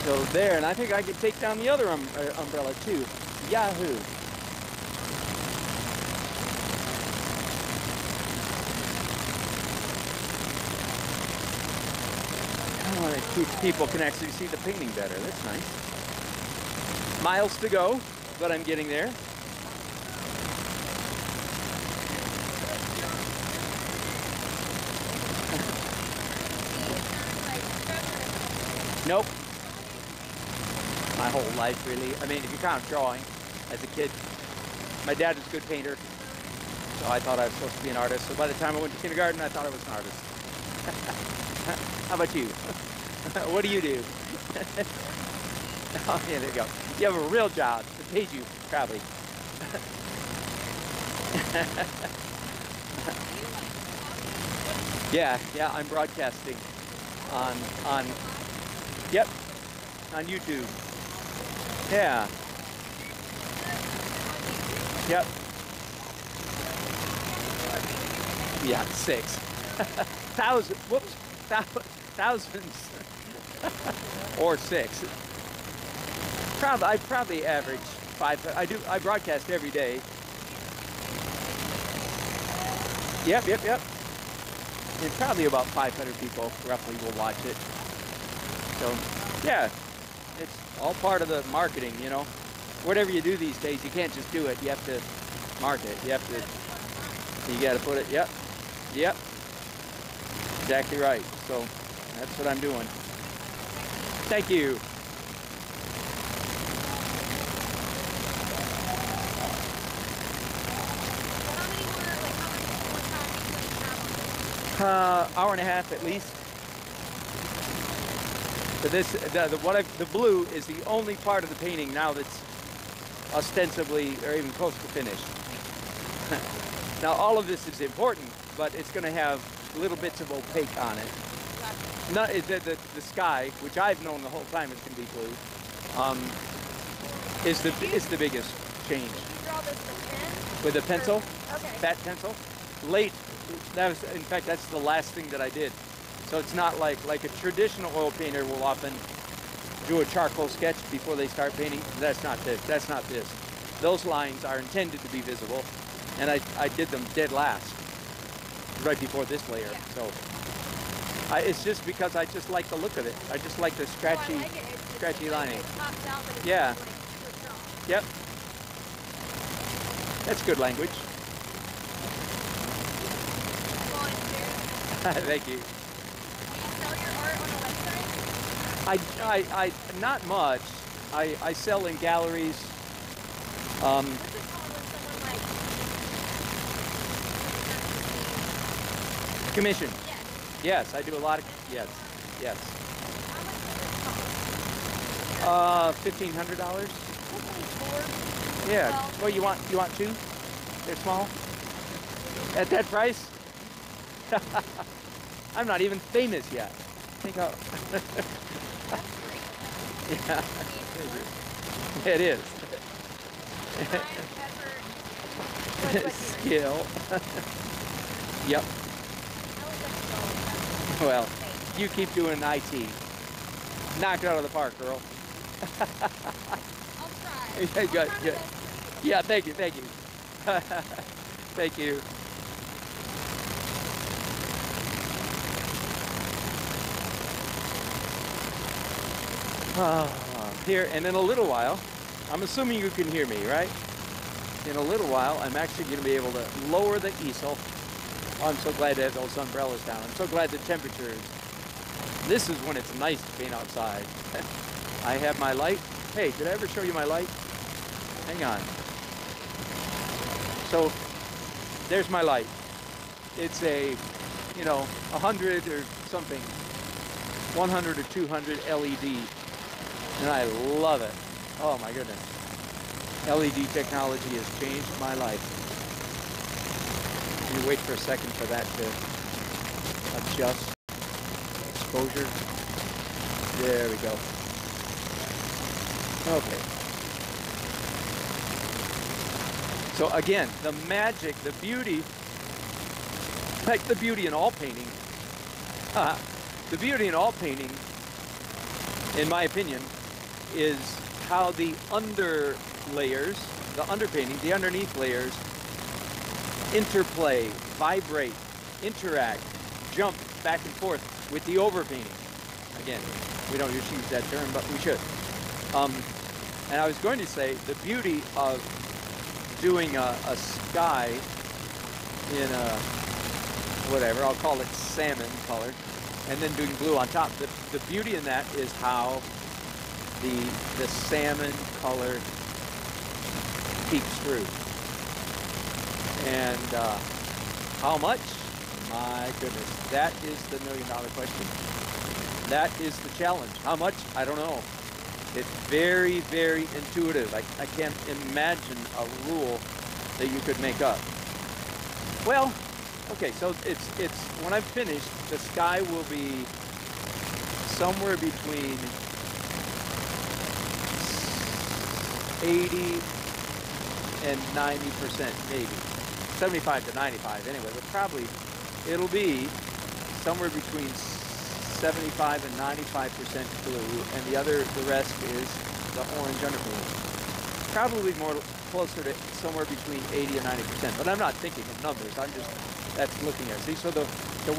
So there, and I think I could take down the other umbrella too. Yahoo! Oh, people can actually see the painting better. That's nice. Miles to go, but I'm getting there. Nope. My whole life, really. I mean, if you count drawing as a kid, my dad was a good painter, so I thought I was supposed to be an artist. So by the time I went to kindergarten, I thought I was an artist. How about you? What do you do? Oh, yeah, there you go. You have a real job that pays you, probably. Yeah, I'm broadcasting on YouTube. Yeah. Yep. Yeah, 6. Thousands. Or 6. I probably average 5. I broadcast every day. Yep. And probably about 500 people roughly will watch it. So, yeah. It's all part of the marketing, you know. Whatever you do these days, you can't just do it. You have to market. You got to put it. Yep. Exactly right. So that's what I'm doing. Thank you. Hour and a half at least. So the blue is the only part of the painting now that's ostensibly or even close to finished. Now all of this is important, but it's going to have little bits of opaque on it. Not the sky, which I've known the whole time is going to be blue, is the biggest change. Did you draw this with pen? With a pencil, Okay. fat pencil. Late. In fact, that's the last thing that I did. So it's not like a traditional oil painter will often do a charcoal sketch before they start painting. That's not this. Those lines are intended to be visible, and I did them dead last, right before this layer. Yeah. So it's just because I just like the look of it. I just like the scratchy, I like it. scratchy lining. It pops out, but it's Yeah. like strong. Yep. That's good language. Thank you. Do you sell your art on a website? I not much. I sell in galleries. What's it called when someone like Commission. Yes. Yes, I do a lot of yes. How much does it cost? $1,500. Hopefully 4. Yeah. Well, Well, you want 2? They're small. At that price? I'm not even famous yet. Think how. Yeah, it is. Skill. Yep. Well, you keep doing IT. Knock it out of the park, girl. I'll try. Yeah, good, good. Yeah, thank you, thank you. Thank you. Here, and in a little while, I'm assuming you can hear me, right? In a little while, I'm actually going to be able to lower the easel. Oh, I'm so glad to have those umbrellas down. I'm so glad the temperature is. This is when it's nice to paint outside. I have my light. Hey, did I ever show you my light? Hang on. So, there's my light. It's a, 100 or something, 100 or 200 LED. And I love it. Oh my goodness. LED technology has changed my life. You wait for a second for that to adjust. Exposure. There we go. Okay. So again, the magic, the beauty, like the beauty in all painting, the beauty in all painting, in my opinion, is how the under layers, the underpainting, the underneath layers interplay, vibrate, interact, jump back and forth with the overpainting. Again, we don't usually use that term, but we should. And I was going to say the beauty of doing a sky in a, whatever, I'll call it salmon color, and then doing blue on top. The beauty in that is how the salmon color peeks through. And how much? My goodness, that is the million-dollar question. That is the challenge. How much? I don't know. It's very, very intuitive. I can't imagine a rule that you could make up. Well, okay, so it's when I'm finished, the sky will be somewhere between 80 and 90%, maybe 75 to 95 anyway, but probably it'll be somewhere between 75 and 95% blue, and the rest is the orange underpaint. Probably more closer to somewhere between 80 and 90%, but I'm not thinking of numbers. I'm just, that's looking at it. See, so the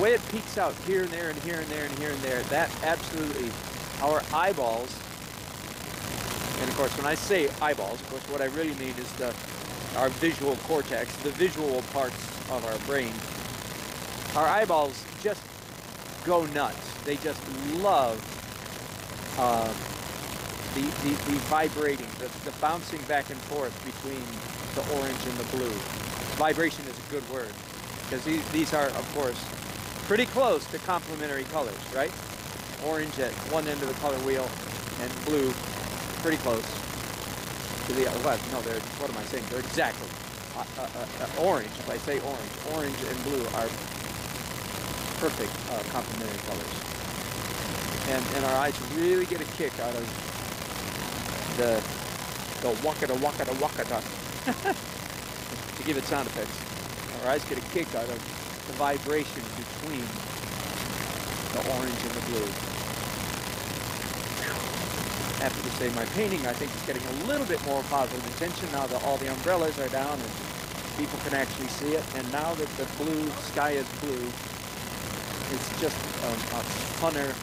way it peaks out here and there and here and there and here and there, that absolutely, our eyeballs. And of course, when I say eyeballs, of course, what I really mean is our visual cortex, the visual parts of our brain. Our eyeballs just go nuts. They just love the vibrating, the bouncing back and forth between the orange and the blue. Vibration is a good word, because these are, of course, pretty close to complementary colors, right? Orange at one end of the color wheel and blue pretty close to the what? No, what am I saying? They're exactly orange. If I say orange and blue are perfect complementary colors, and our eyes really get a kick out of the wakata wakata wakata to give it sound effects. Our eyes get a kick out of the vibration between the orange and the blue. I have to say, my painting, I think, is getting a little bit more positive attention now that all the umbrellas are down and people can actually see it. And now that the blue sky is blue, it's just a funner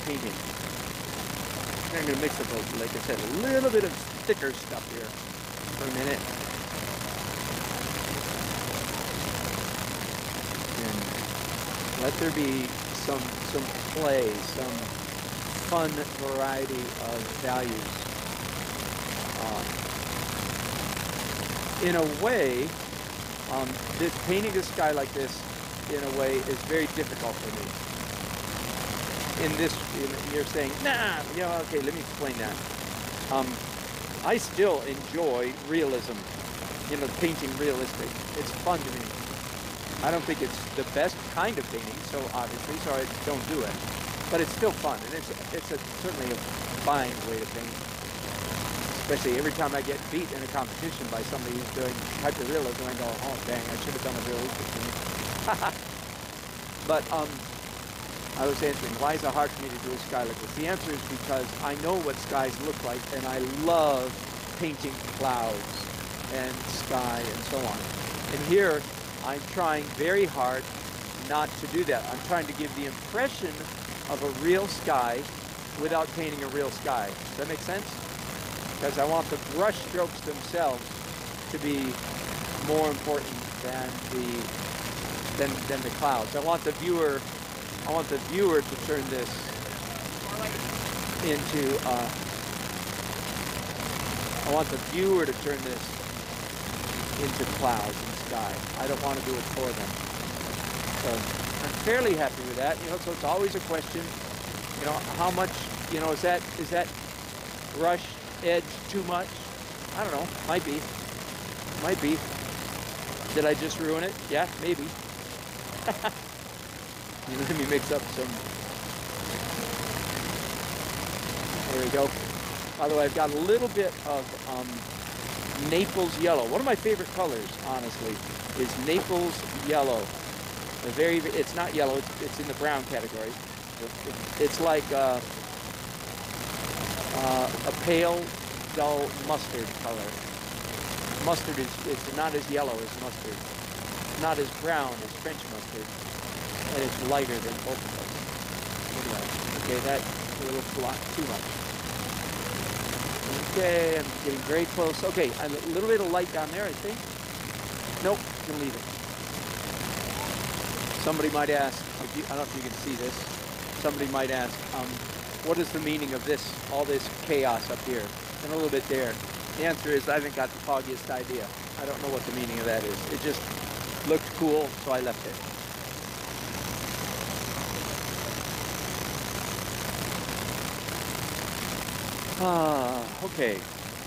painting. I'm going to mix up, like I said, a little bit of thicker stuff here for a minute. And let there be some play, some fun variety of values. In a way, this painting a sky like this, in a way, is very difficult for me. You're saying, nah, okay, let me explain that. I still enjoy realism. you know, painting realistic. It's fun to me. I don't think it's the best kind of painting, so obviously, so I don't do it. But it's still fun, and certainly a fine way to paint. Especially every time I get beat in a competition by somebody who's doing hyperrealism, I go, oh dang, I should have done a realistic painting. But I was answering, why is it hard for me to do a sky like this? The answer is because I know what skies look like, and I love painting clouds and sky and so on. And here, I'm trying very hard not to do that. I'm trying to give the impression of a real sky without painting a real sky. Does that make sense? Because I want the brush strokes themselves to be more important than the clouds. I want the viewer to turn this into clouds and sky. I don't want to do it for them. So I'm fairly happy with that. You know, so it's always a question, you know, how much, you know, is that brush edge too much? I don't know. Might be. Did I just ruin it? Yeah, maybe. Let me mix up some. There we go. By the way, I've got a little bit of Naples yellow. One of my favorite colors, honestly, is Naples yellow. It's not yellow. It's in the brown category. It's like a pale, dull mustard color. Mustard is not as yellow as mustard. Not as brown as French mustard. And it's lighter than both of those. Anyway, okay, that's a little too much. Okay, I'm getting very close. Okay, a little bit of light down there, I think. Nope, can leave it. Somebody might ask, I don't know if you can see this. Somebody might ask, what is the meaning of this, all this chaos up here, and a little bit there? The answer is I haven't got the foggiest idea. I don't know what the meaning of that is. It just looked cool, so I left it. Okay.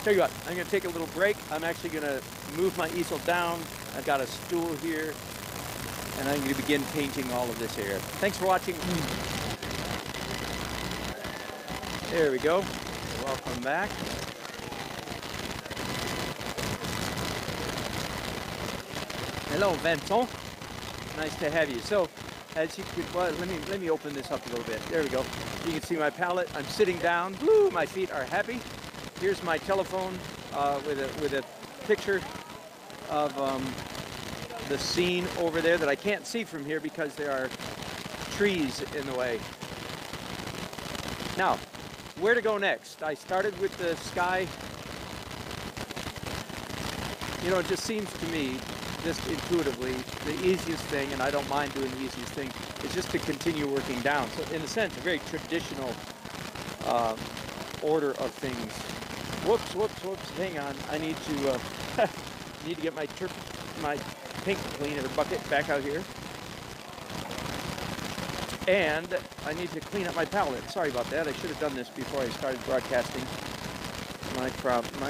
Tell you what, I'm going to take a little break. I'm actually going to move my easel down. I've got a stool here, and I'm going to begin painting all of this area. Thanks for watching. There we go. Welcome back. Hello, Vincent. Nice to have you. So, as you could, well, let me open this up a little bit. There we go. You can see my palette. I'm sitting down. Woo, my feet are happy. Here's my telephone with a picture of the scene over there that I can't see from here because there are trees in the way. Now, where to go next? I started with the sky. You know, it just seems to me, just intuitively, the easiest thing, and I don't mind doing the easiest thing, is just to continue working down. So in a sense, a very traditional order of things. Whoops, hang on. I need to get my paint cleaner bucket back out here. And I need to clean up my palette. Sorry about that. I should have done this before I started broadcasting. My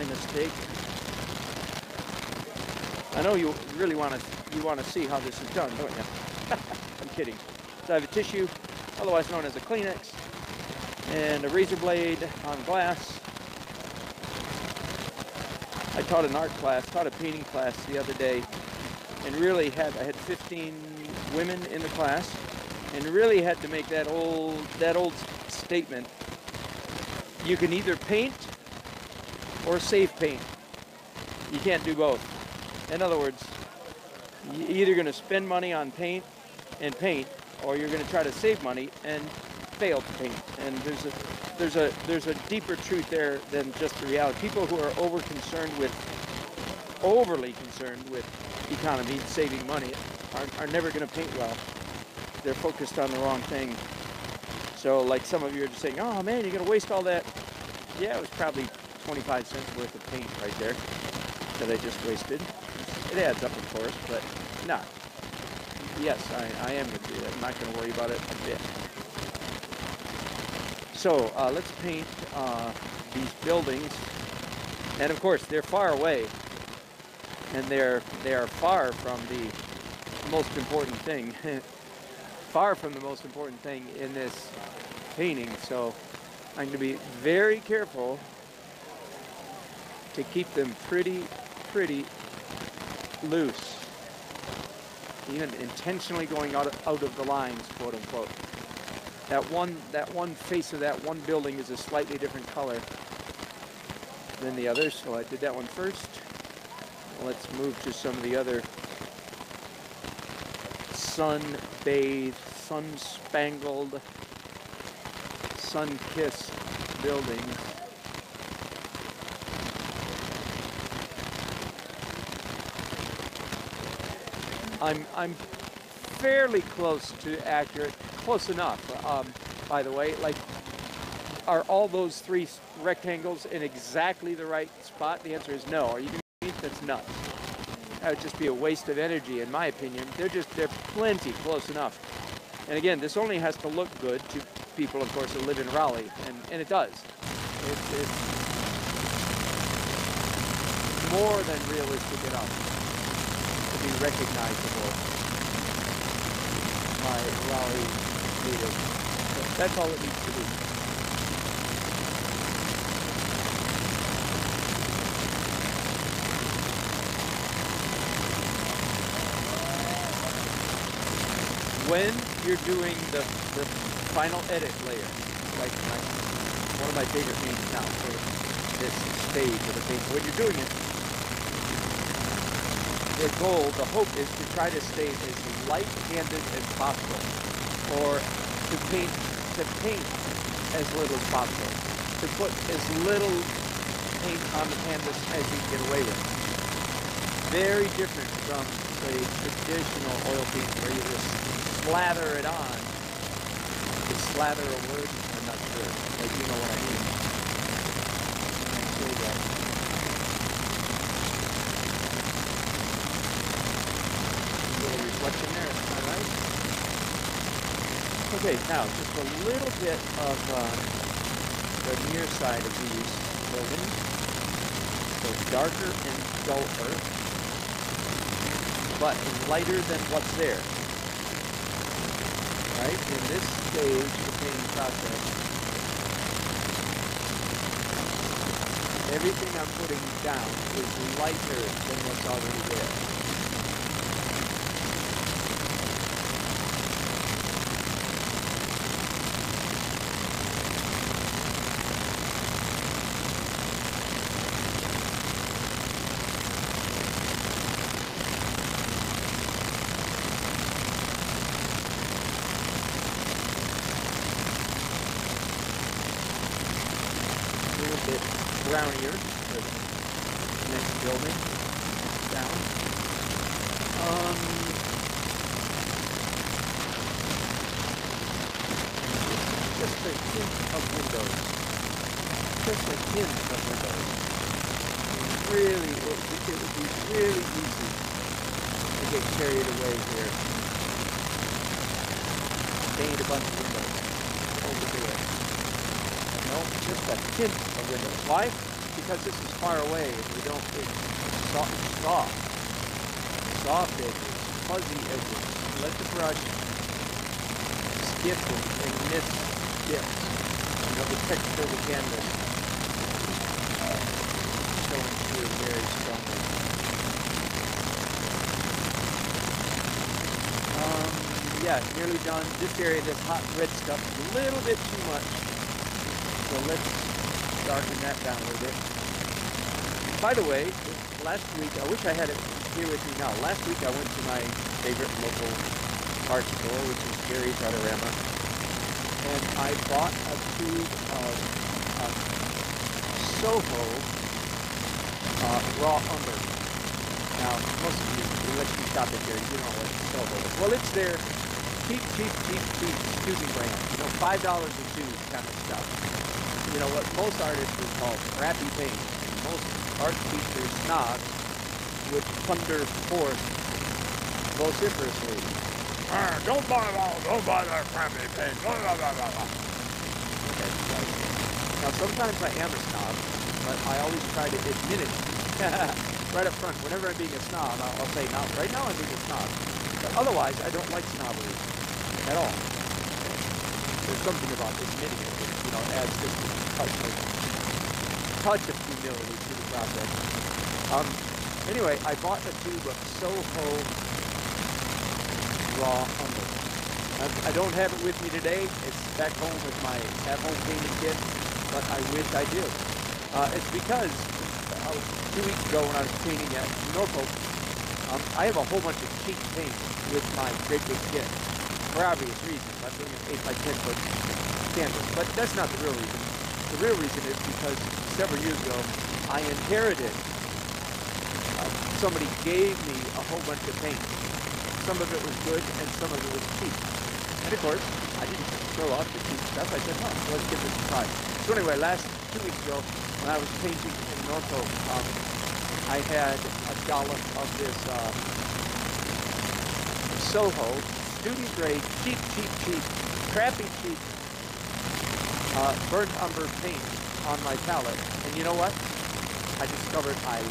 mistake. I know you really want to see how this is done, don't you? I'm kidding. So I have a tissue, otherwise known as a Kleenex, and a razor blade on glass. I taught an art class, taught a painting class the other day, and really I had 15 women in the class, and really had to make that old statement. You can either paint or save paint. You can't do both. In other words, you're either going to spend money on paint, or you're going to try to save money and fail to paint. And there's a deeper truth there than just the reality. People who are overly concerned with economy, saving money, are never going to paint well. They're focused on the wrong thing. So, like some of you are just saying, "Oh man, you're going to waste all that." Yeah, it was probably 25 cents worth of paint right there that I just wasted. It adds up, of course, but no. Yes, I am going to do that. I'm not going to worry about it a bit. So let's paint these buildings. And of course, they're far away. and they are far from the most important thing. Far from the most important thing in this painting. So I'm going to be very careful to keep them pretty loose. Even intentionally going out of the lines, quote unquote. That one face of that one building is a slightly different color than the others, so I did that one first. Let's move to some of the other sun-bathed, sun-spangled, sun-kissed buildings. I'm fairly close to accurate, close enough, by the way. Like, are all those three rectangles in exactly the right spot? The answer is no. Are you convinced? That's nuts. That would just be a waste of energy, in my opinion. They're plenty close enough. And again, this only has to look good to people, of course, that live in Raleigh, and it does. It's more than realistic enough to be recognizable by Raleigh native. So that's all it needs to be. When you're doing the final edit layer, like one of my favorite things now for this stage of the painting, when you're doing it, the goal, the hope is to try to stay as light-handed as possible, or to paint as little as possible, to put as little paint on the canvas as you can get away with. Very different from, say, traditional oil paint where you just slather it on. Is slather a word? I'm not sure, but you know what I mean. I'll show you that. A little reflection there, am I right? Okay, now just a little bit of the near side of these buildings. So darker and duller, but lighter than what's there. Right? In this stage of the painting process, everything I'm putting down is lighter than what's already there. Brownier, the next building down. Just a hint of windows. Just a hint of windows. Really, it would be really easy to get carried away here. Paint a bunch of windows. Overdo it. No, just a hint of windows. Why? Because this is far away and we don't, it's soft edges, fuzzy edges. Let the brush skip and miss dips. You know, the texture of the canvas showing through very strongly. Yeah, nearly done. This area, this hot red stuff, a little bit too much. So let's darken that down a little bit. By the way, last week, I wish I had it here with me now. Last week I went to my favorite local art store, which is Gary's Artorama, and I bought a tube of Soho raw umber. Now, most of you, unless you shop at Gary's, you don't know what Soho is. Well, it's their cheap tubing brand. You know, $5 a tube kind of stuff. You know, what most artists would call crappy paint. Most art teachers, snobs, would thunder forth vociferously. Don't buy that crappy paint. Blah, blah, blah, blah. Okay, right. Now, sometimes I am a snob, but I always try to admit it right up front. Whenever I'm being a snob, I'll say, now, right now I'm being a snob. But otherwise, I don't like snobbery at all. There's something about admitting it that, you know, adds just a touch of humility to the process. Anyway, I bought a tube of Soho raw umber. I don't have it with me today. It's back home with my at-home painting kit, but I wish I did. It's because 2 weeks ago when I was painting at Norfolk, I have a whole bunch of cheap paint with my Great Big kit for obvious reasons. I'm doing an 8 by 10 foot canvas, but that's not the real reason. The real reason is because several years ago I inherited. Somebody gave me a whole bunch of paint. Some of it was good and some of it was cheap. And of course, I didn't throw out the cheap stuff. I said, oh, let's give this a try. So anyway, 2 weeks ago, when I was painting in Norfolk, I had a dollop of this Soho, student grade, cheap, crappy cheap, burnt umber paint on my palette. And you know what? I discovered I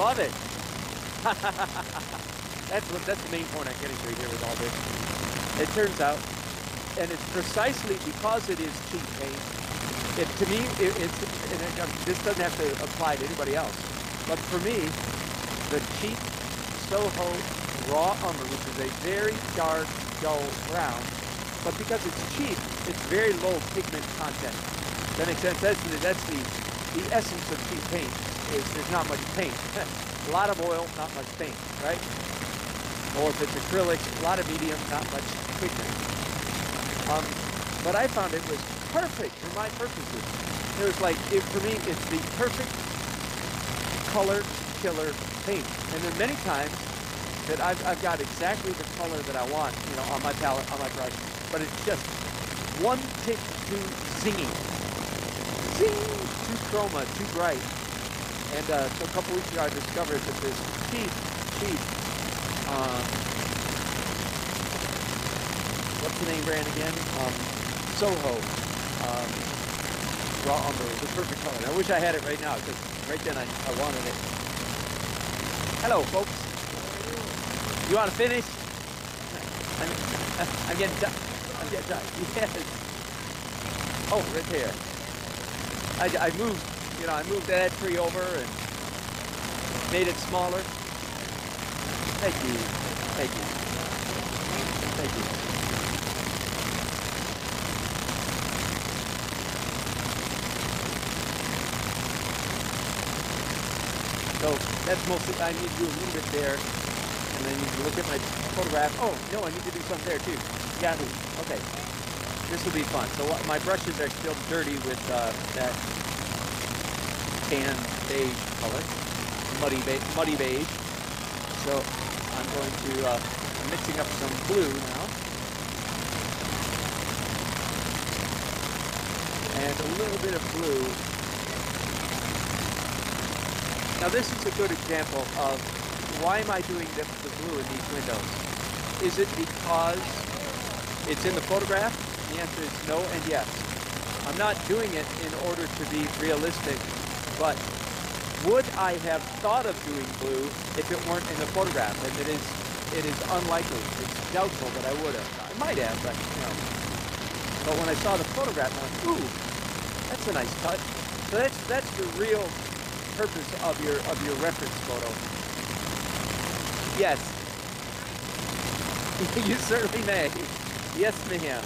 love it. That's the main point I'm getting to here with all this. It turns out, and it's precisely because it is cheap paint. To me, this doesn't have to apply to anybody else, but for me, the cheap Soho raw umber, which is a very dark, dull brown, but because it's cheap, it's very low pigment content. That makes sense. That's the essence of cheap paint. Is there's not much paint. A lot of oil, not much paint, right? Or if it's acrylic, a lot of medium, not much pigment. But I found it was perfect for my purposes. It was like, for me, it's the perfect color killer paint. And there are many times that I've got exactly the color that I want, you know, on my palette, on my brush, but it's just one tick too zingy. Zing! Too chroma, too bright. And so a couple weeks ago I discovered that this cheap, what's the name brand again? Soho raw umber is the perfect color. And I wish I had it right now because right then I wanted it. Hello, folks. You want to finish? I'm getting done. I'm getting done. Yes. Oh, right there. I moved. You know, I moved that tree over and made it smaller. Thank you. Thank you. Thank you. So that's mostly, I need to do a little bit there. And then you can look at my photograph. Oh, no, I need to do something there too. Yahoo. Okay. This will be fun. So my brushes are still dirty with that tan beige color, muddy beige. So I'm going to I'm mixing up some blue now, and a little bit of blue. Now this is a good example of why am I doing the blue in these windows? Is it because it's in the photograph? The answer is no and yes. I'm not doing it in order to be realistic. But would I have thought of doing blue if it weren't in the photograph? And it is unlikely. It's doubtful that I would have. I might have, but you know. But when I saw the photograph, I went, ooh, that's a nice touch. So that's the real purpose of your reference photo. Yes. You certainly may. Yes, ma'am.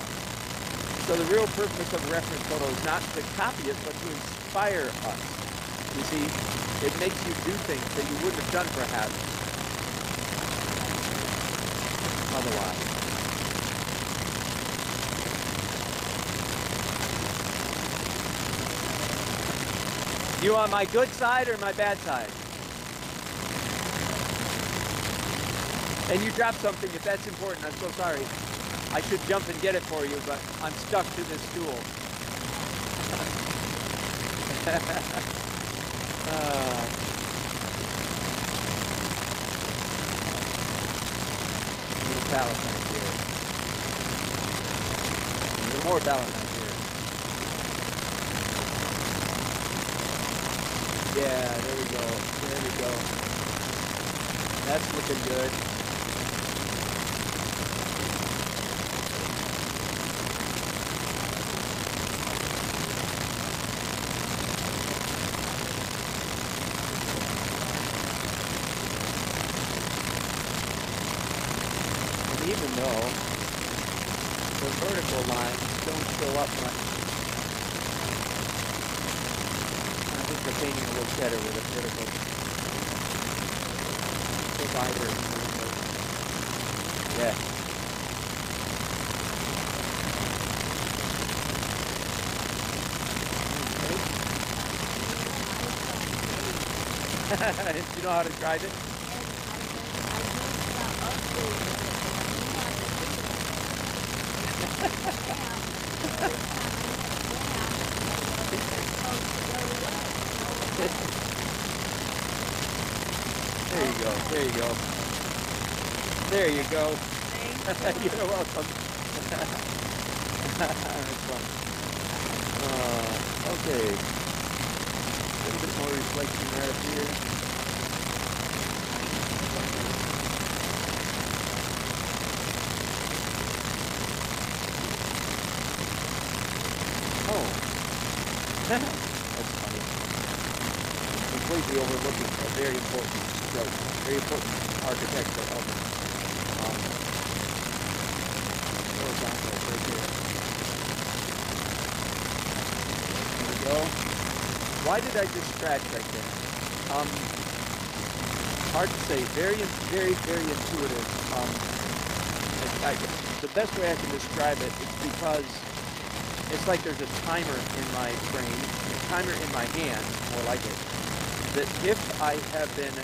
So the real purpose of a reference photo is not to copy it, but to inspire us. You see, it makes you do things that you wouldn't have done perhaps otherwise. You on my good side or my bad side? And you dropped something, if that's important, I'm so sorry. I should jump and get it for you, but I'm stuck to this stool. Palestine here. A little more Palestine here. Yeah, there we go. There we go. That's looking good. And even though the vertical lines don't show up much, I think the painting will look better with a vertical divider. Yeah. Okay. Do you know how to drive it? There you go. There you go. There you go. You're welcome. That's fun. Okay. A little bit more reflection right up here. Oh. That's funny. Completely overlooking a very important stroke, very important architectural element. Horizontal right there. There we go. Why did I just scratch right there? Hard to say. Very, very, very intuitive. The best way I can describe it is because it's like there's a timer in my brain, a timer in my hand, more like it, that if I have been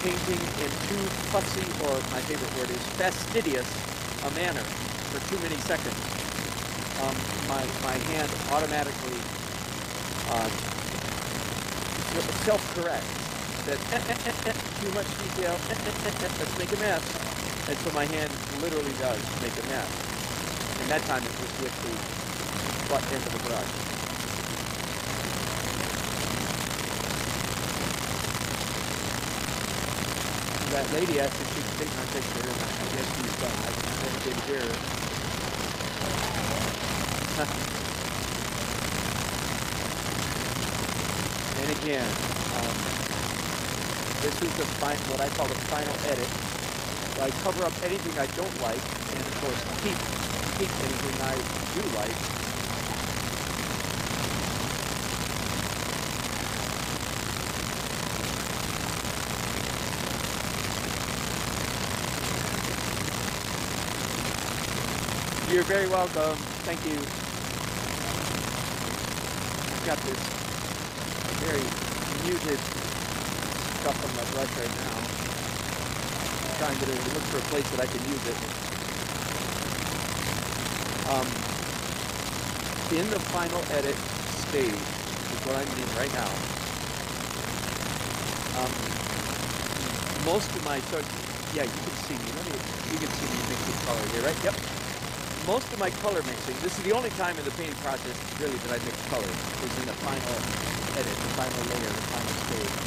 painting in too fussy, or my favorite word is fastidious, a manner for too many seconds, my hand automatically self-corrects that too much detail, let's make a mess. And so my hand literally does make a mess. And that time it was with the butt end of the brush. That lady asked if she could take my picture, and I guess she's done. I never did hear her. And again, this is the what I call the final edit. I cover up anything I don't like, and of course keep anything I do like. You're very welcome. Thank you. I've got this very muted stuff on my brush right now. I'm trying to look for a place that I can use it. In the final edit stage is what I'm in right now. Most of my, yeah, you can see me. You can see me mixing color here, right? Yep. Most of my color mixing, this is the only time in the painting process really that I mix colors, is in the final edit, the final layer, the final stage,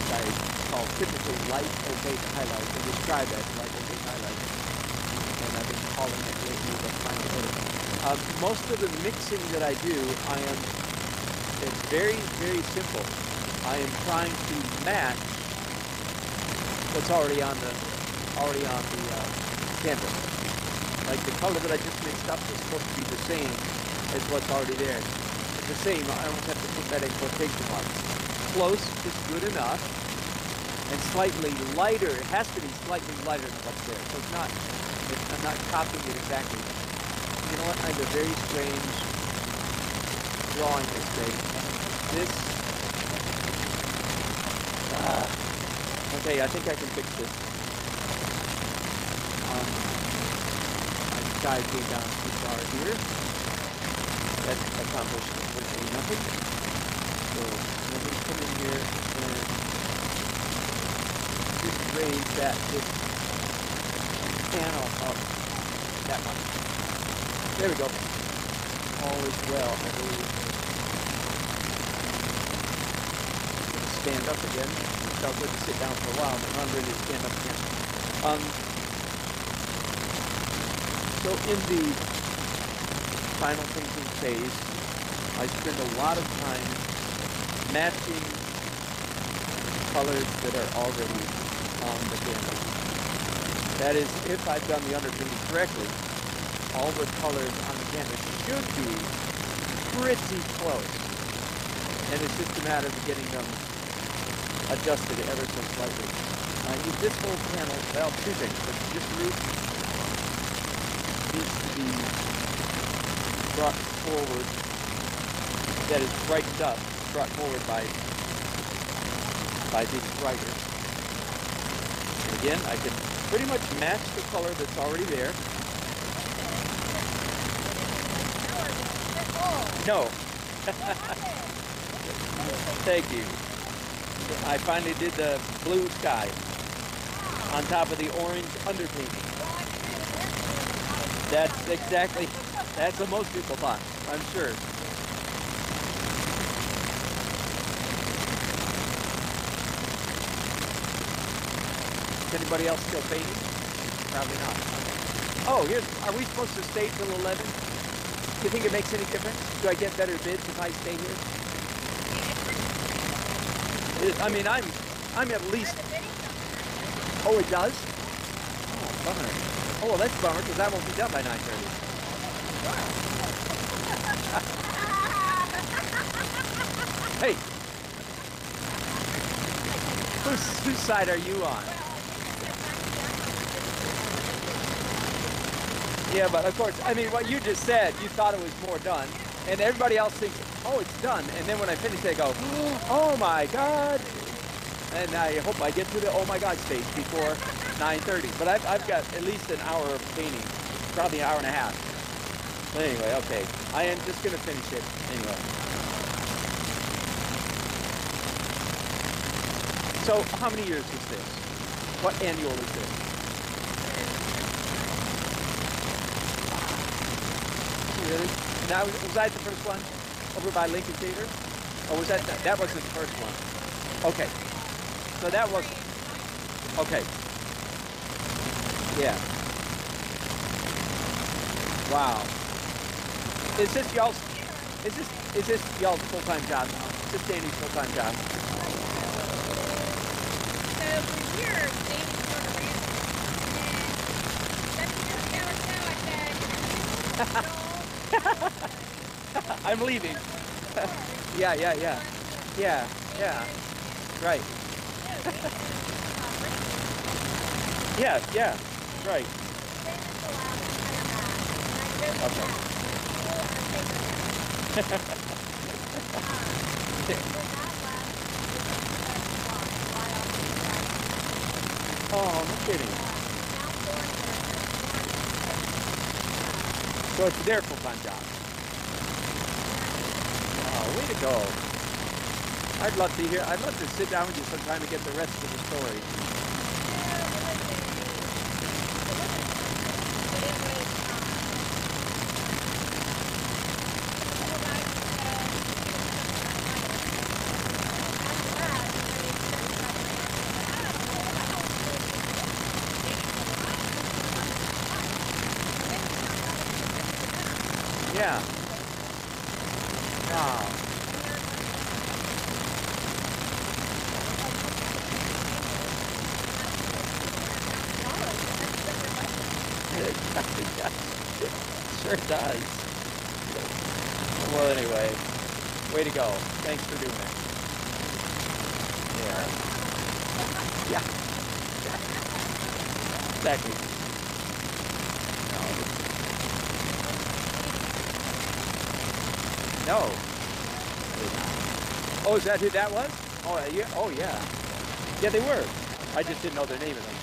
which I call typically light opaque highlight, and describe as light opaque highlight. And I've been calling it lately the final edit. Most of the mixing that I do, it's very, very simple. I am trying to match what's already on the canvas. Like the color that I just mixed up is supposed to be the same as what's already there. It's the same, I almost have to put that in quotation marks. Close is good enough, and slightly lighter, it has to be slightly lighter than what's there. So I'm not copying it exactly. You know what, I have a very strange drawing mistake. Okay, I think I can fix this. Sky came down too far here. That accomplished virtually nothing. So let me come in here and just raise this panel up that much. There we go. All is well, I believe. Stand up again. felt good to sit down for a while, but not ready to stand up again. So in the final painting phase, I spend a lot of time matching colors that are already on the canvas. That is, if I've done the underpainting correctly, all the colors on the canvas should be pretty close. And it's just a matter of getting them adjusted ever so slightly. I need this whole panel, well, two things, but this roof needs to be brought forward, that is brightened up, brought forward by these brighter. And again, I can pretty much match the color that's already there. No. Thank you. I finally did the blue sky on top of the orange underpainting. That's what most people thought, I'm sure. Is anybody else still painting? Probably not. Oh, are we supposed to stay till 11? Do you think it makes any difference? Do I get better bids if I stay here? I mean, I'm at least. Oh, it does? Oh, bummer. Oh, well, that's a bummer because I won't be done by 9:30. Hey, whose side are you on? Yeah, but of course, I mean, what you just said, you thought it was more done, and everybody else thinks, oh, it's done, and then when I finish, they go, oh my God, and I hope I get to the oh my God stage before 9:30, but I've got at least an hour of painting, probably an hour and a half. But anyway, okay, I am just going to finish it anyway. So, how many years is this? What annual is this? Really? Now, was that the first one over by Lincoln Theater? Or was that wasn't the first one? Okay. So that was, okay. Yeah. Wow. Is this y'all's full-time job now? Is this Danny's full-time job? So for years, David sort of ran it. And 7 years ago or so, I said, I'm leaving. Yeah. Right. Yeah. Right. Okay. Oh, no kidding. So it's their full-time job. Oh, way to go. I'd love to sit down with you sometime and get the rest of the story. Yeah. Wow. Sure does. Well, anyway, way to go. Thanks for doing it. Yeah. Exactly. No. Oh, is that who that was? Oh, yeah. Oh, yeah. Yeah, they were. I just didn't know their name of them.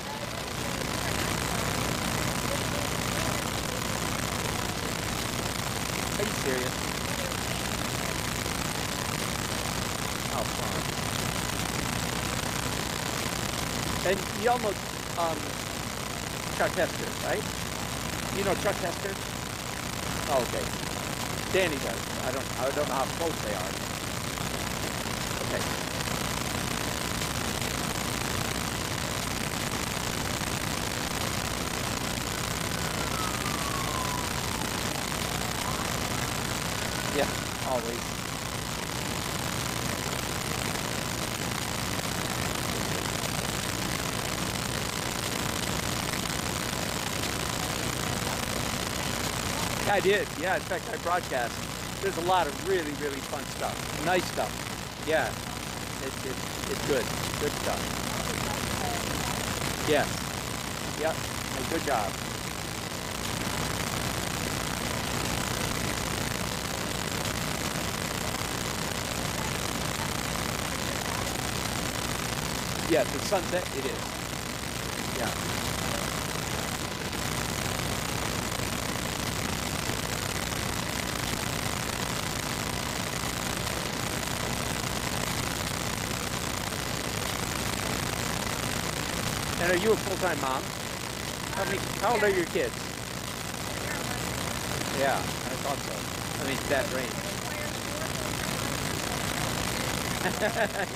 Are you serious? How fun. And y'all know Chuck Hester, right? You know Chuck Hester? Oh, okay. Danny does. I don't know how close they are. Okay. Yeah, always. I did, yeah. In fact, I broadcast. There's a lot of really, really fun stuff. Nice stuff. Yeah, it's good. Good stuff. Yes. Yep. A good job. Yeah, the sunset, it is. Yeah. And are you a full-time mom? How old are your kids? Yeah, I thought so. I mean, that range.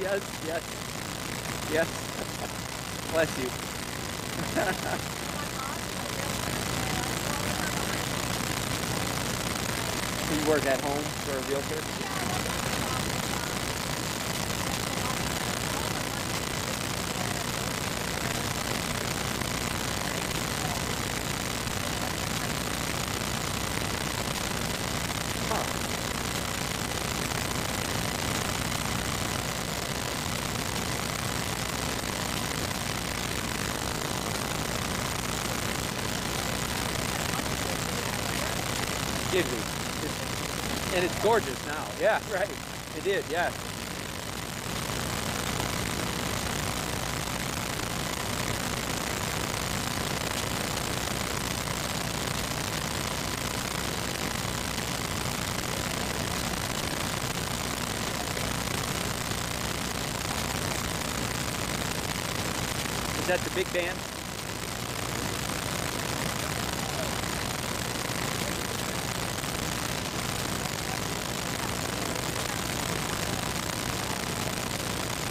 Yes, yes, yes. Bless you. Do you work at home for a realtor? Did we? And it's gorgeous now. Yeah, right. It did, yeah. Is that the big band?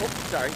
Oh, sorry.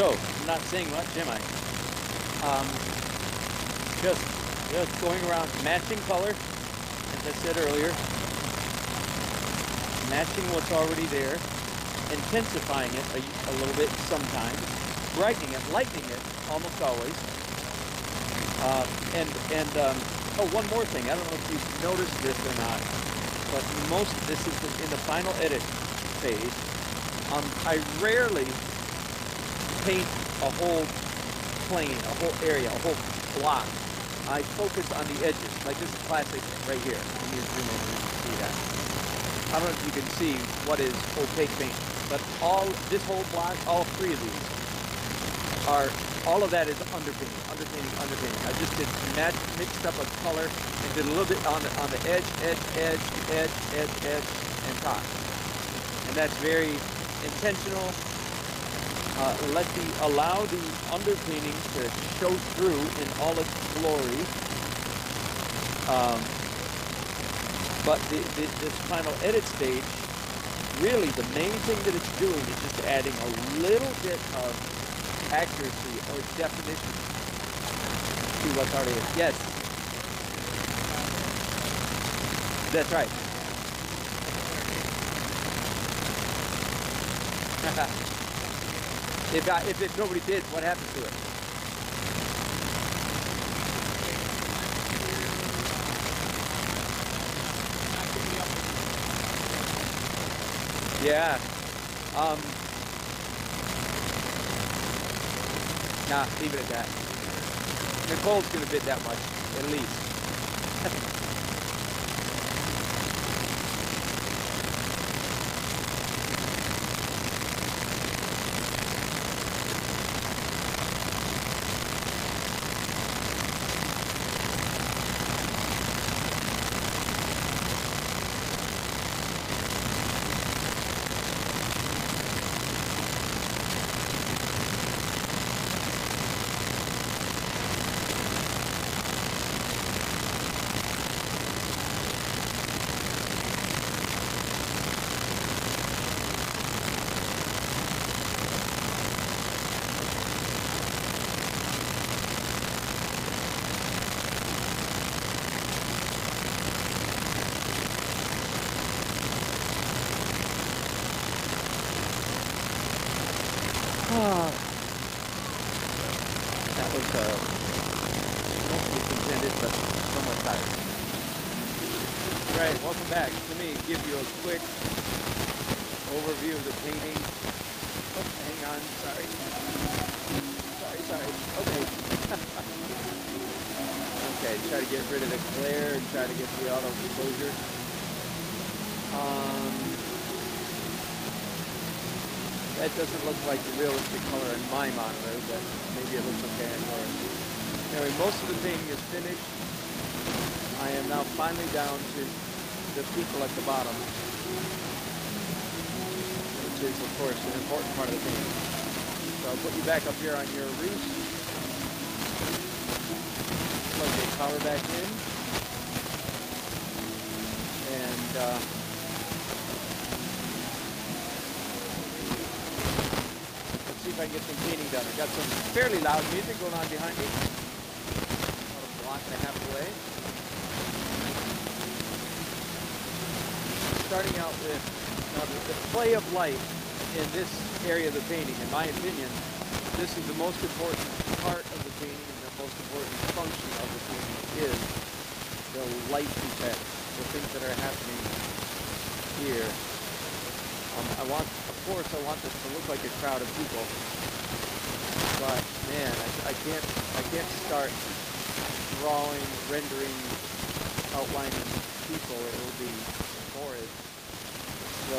So, I'm not saying much, am I? Just going around matching color, as I said earlier, matching what's already there, intensifying it a little bit sometimes, brightening it, lightening it, almost always. Oh, one more thing. I don't know if you've noticed this or not, but most of this is in the final edit phase. I rarely paint a whole plane, a whole area, a whole block. I focus on the edges. Like this classic right here. Let me zoom in and you can see that. I don't know if you can see what is opaque paint, but this whole block, all three of these all of that is underpainting. I just mixed up a color and did a little bit on the edge, and top. And that's very intentional. allow the underpainting to show through in all its glory. But this final edit stage, really the main thing that it's doing is just adding a little bit of accuracy or definition to what's already in. Yes. That's right. if nobody bids, what happens to it? Yeah. Nah, leave it at that. Nicole's gonna bid that much, at least. That was mostly contented, but somewhat tired. Right, welcome back. Let me give you a quick overview of the painting. Oh, hang on, sorry. Okay. Okay, try to get rid of the glare and try to get the auto exposure. That doesn't look like the realistic color in my monitor, but maybe it looks okay in yours. Anyway, most of the painting is finished. I am now finally down to the people at the bottom, which is, of course, an important part of the painting. So I'll put you back up here on your roof. Plug the power back in. And, see if I can get some painting done. I've got some fairly loud music going on behind me. About a block and a half away. Starting out with the play of light in this area of the painting. In my opinion, this is the most important part of the painting, and the most important function of the painting is the light effects, the things that are happening here. Of course, I want this to look like a crowd of people, but man, I can't start drawing, rendering, outlining people. It will be horrid. So,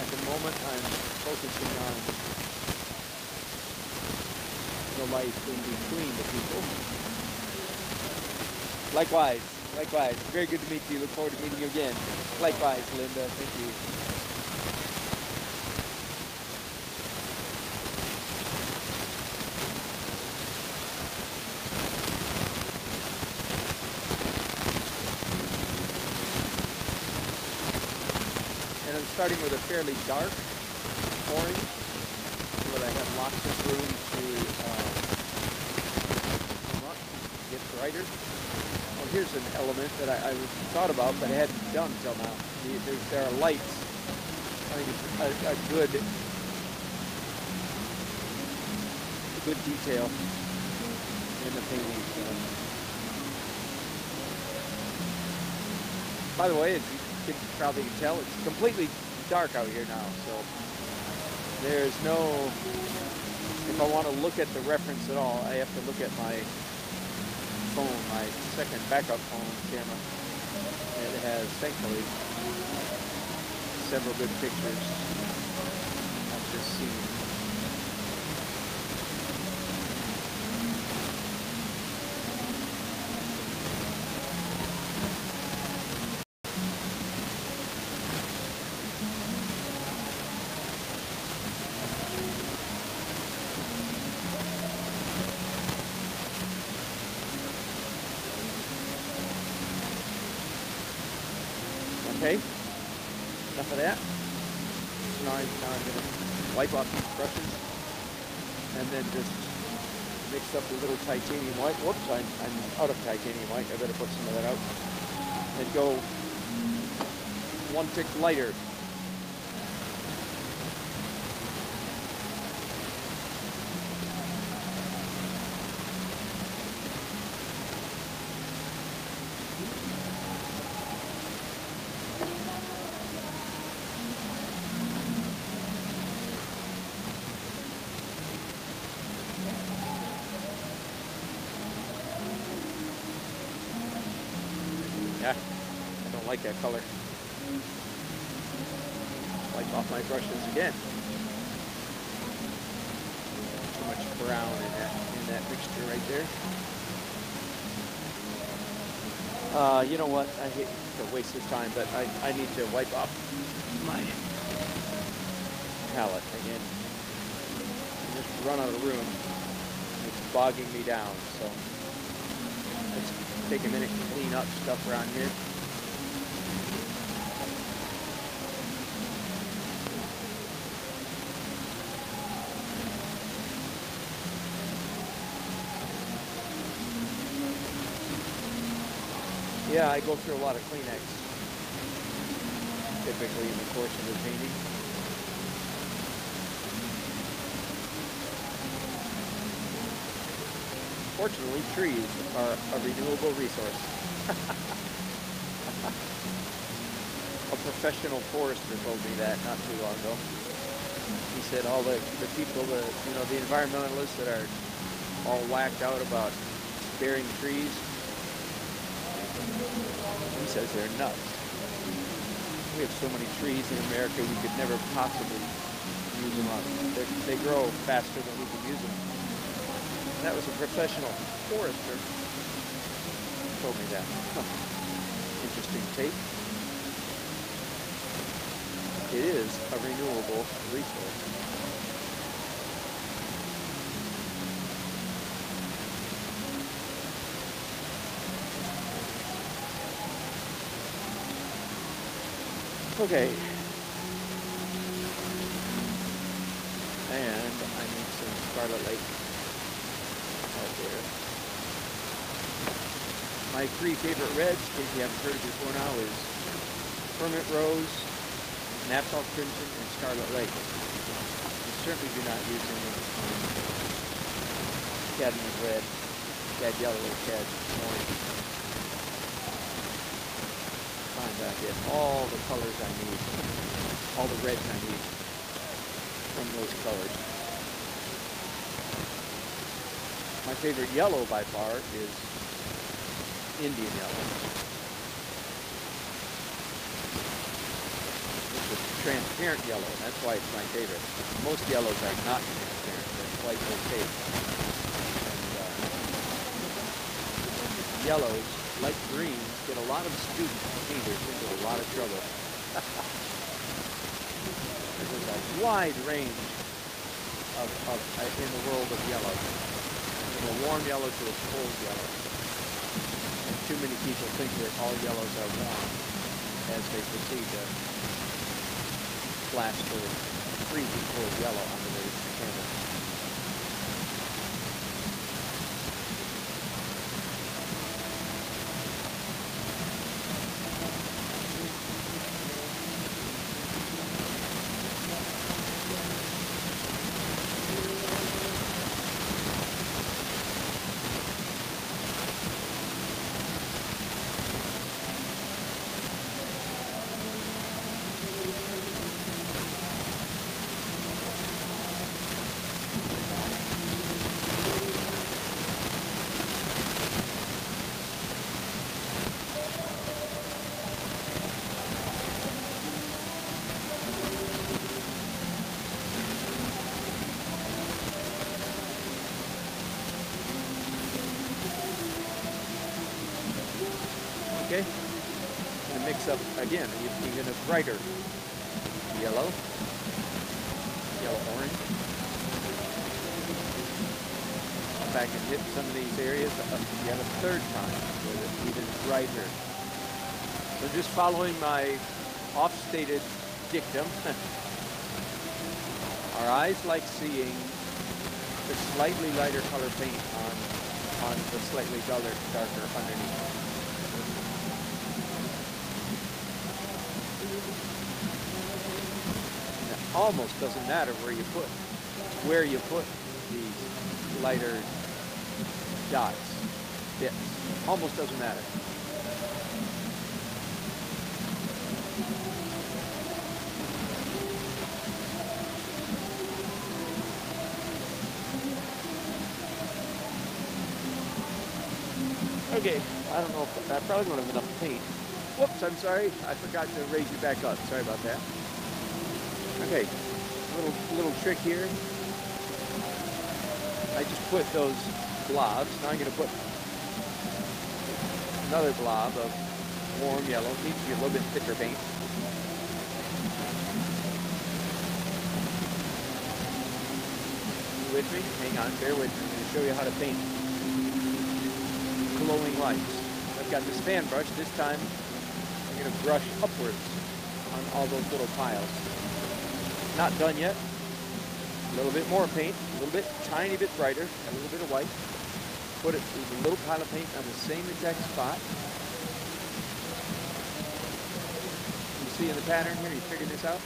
at the moment, I'm focusing on the light in between the people. Likewise. Very good to meet you. Look forward to meeting you again. Likewise, Linda. Thank you. And I'm starting with a fairly dark orange, so that I have lots of room to come up, get brighter. Well, here's an element that I thought about, but I hadn't done until now. There are lights. I think it's a good detail in the painting. By the way, as you can probably tell, it's completely dark out here now. So there's no. If I want to look at the reference at all, I have to look at my phone, my second backup phone camera. It has, thankfully, several good pictures of this scene. Okay, enough of that. Now I'm going to wipe off these brushes and then just mix up a little titanium white. Whoops, I'm out of titanium white. I better put some of that out. And go one tick lighter. Yeah, I don't like that color. Wipe off my brushes again. Too much brown in that mixture right there. You know what? I hate to waste this time, but I need to wipe off my palette again. I just run out of room. It's bogging me down, so let's take a minute and clean up stuff around here. Yeah, I go through a lot of Kleenex typically in the course of the painting. Fortunately, trees are a renewable resource. A professional forester told me that not too long ago. He said all the people, the environmentalists that are all whacked out about sparing trees, he says they're nuts. We have so many trees in America, we could never possibly use them up. They grow faster than we can use them. That was a professional forester who told me that. Huh. Interesting take. It is a renewable resource. Okay. And I need some Scarlet Lake out there. My three favorite reds, in case you haven't heard it before now, is Permit Rose, Naphthol Crimson, and Scarlet Lake. You certainly do not use any cadmium red, cad yellow, or cad orange. I get all the colors I need, all the reds I need from those colors. My favorite yellow by far is Indian yellow. It's a transparent yellow, and that's why it's my favorite. Most yellows are not transparent, they're quite opaque. And yellows, like greens, get a lot of student painters into a lot of trouble. There's a wide range in the world of yellow, from a warm yellow to a cold yellow. And too many people think that all yellows are warm as they proceed to flash to freezing cold yellow onto the canvas. Okay, I'm going to mix up again, even a brighter yellow, orange. Come back and hit some of these areas yet a third time with an even brighter. So just following my stated dictum. Our eyes like seeing the slightly lighter color paint on the slightly darker underneath. And it almost doesn't matter where you put these lighter dots, bits. Almost doesn't matter. Okay, I don't know if I probably don't have enough paint. Whoops, I'm sorry. I forgot to raise you back up. Sorry about that. Okay, little trick here. I just put those blobs. Now I'm going to put another blob of warm yellow. It needs to be a little bit thicker paint. You with me? Hang on, bear with me. I'm going to show you how to paint glowing lights. I've got this fan brush. This time I'm going to brush upwards on all those little piles. Not done yet. A little bit more paint, a little bit, tiny bit brighter, a little bit of white. Put it with a little pile of paint on the same exact spot. You see in the pattern here, you figured this out?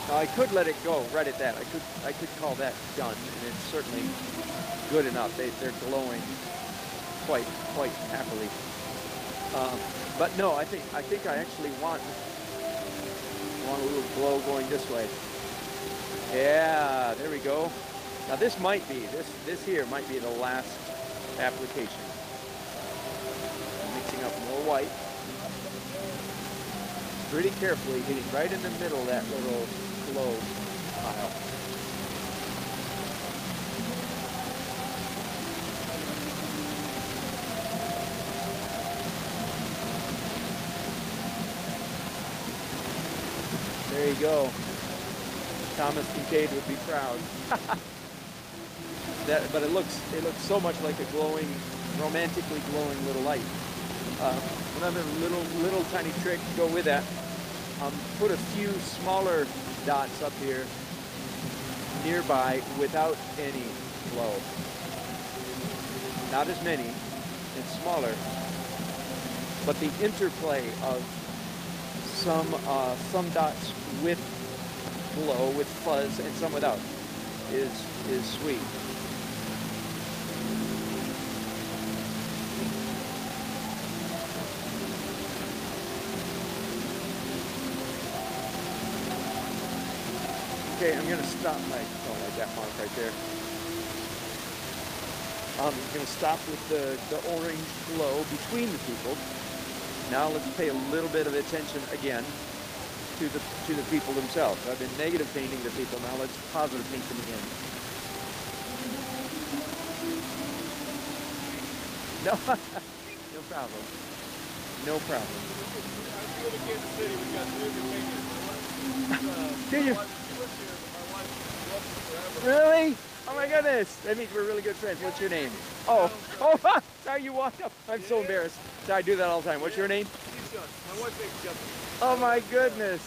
Now I could let it go right at that. I could call that done, and it's certainly good enough. They're glowing quite happily. But no, I think I actually want a little glow going this way. Yeah, there we go. Now this might be this here might be the last application. Mixing up more white. Pretty carefully, hitting right in the middle of that little glow pile. There you go. Thomas Kincaid would be proud. But it looks so much like a glowing, romantically glowing little light. Another little tiny trick to go with that. Put a few smaller dots up here nearby without any glow. Not as many and smaller, but the interplay of some dots with glow, with fuzz, and some without is sweet. Okay, I'm gonna stop like that mark right there. I'm gonna stop with the orange glow between the people. Now let's pay a little bit of attention again to the people themselves. I've been negative painting the people. Now let's positive paint them again. No, no problem. No problem. I live in Kansas City. We've got 3 of your painters. Do you? My wife lives here, but my wife loves it forever. Really? Oh my goodness. That means we're really good friends. What's your name? Oh, sorry, you walked up. I'm so embarrassed. Sorry, I do that all the time. What's your name? My wife makes Jessica. Oh my goodness.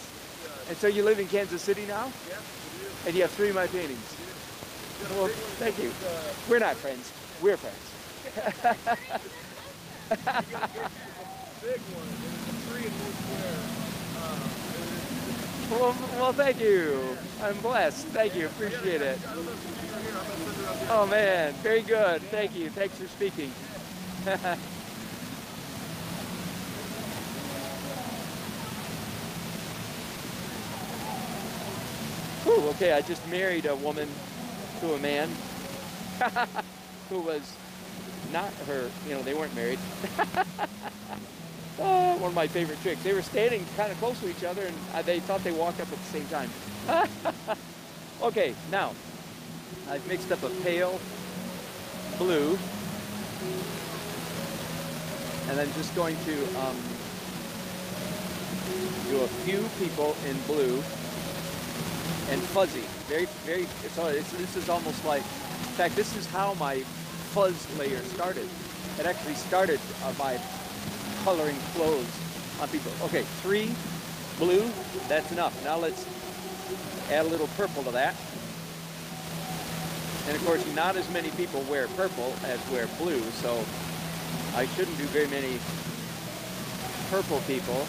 And so you live in Kansas City now? Yeah, we do. And you have 3 of my paintings. Well, thank you. We're not friends. We're friends. Big one. It's a 3 in 1 square. Well, thank you. I'm blessed. Thank you. Appreciate it. Oh man, very good. Thank you. Thanks for speaking. Ooh, okay, I just married a woman to a man who was not her, they weren't married. Oh, one of my favorite tricks. They were standing kind of close to each other and they thought they walked up at the same time. Okay, now, I've mixed up a pale blue and I'm just going to do a few people in blue and fuzzy. This is almost like, in fact, this is how my fuzz layer started. It actually started by coloring clothes on people. Okay, 3 blue, that's enough. Now let's add a little purple to that. And of course, not as many people wear purple as wear blue, so I shouldn't do very many purple people,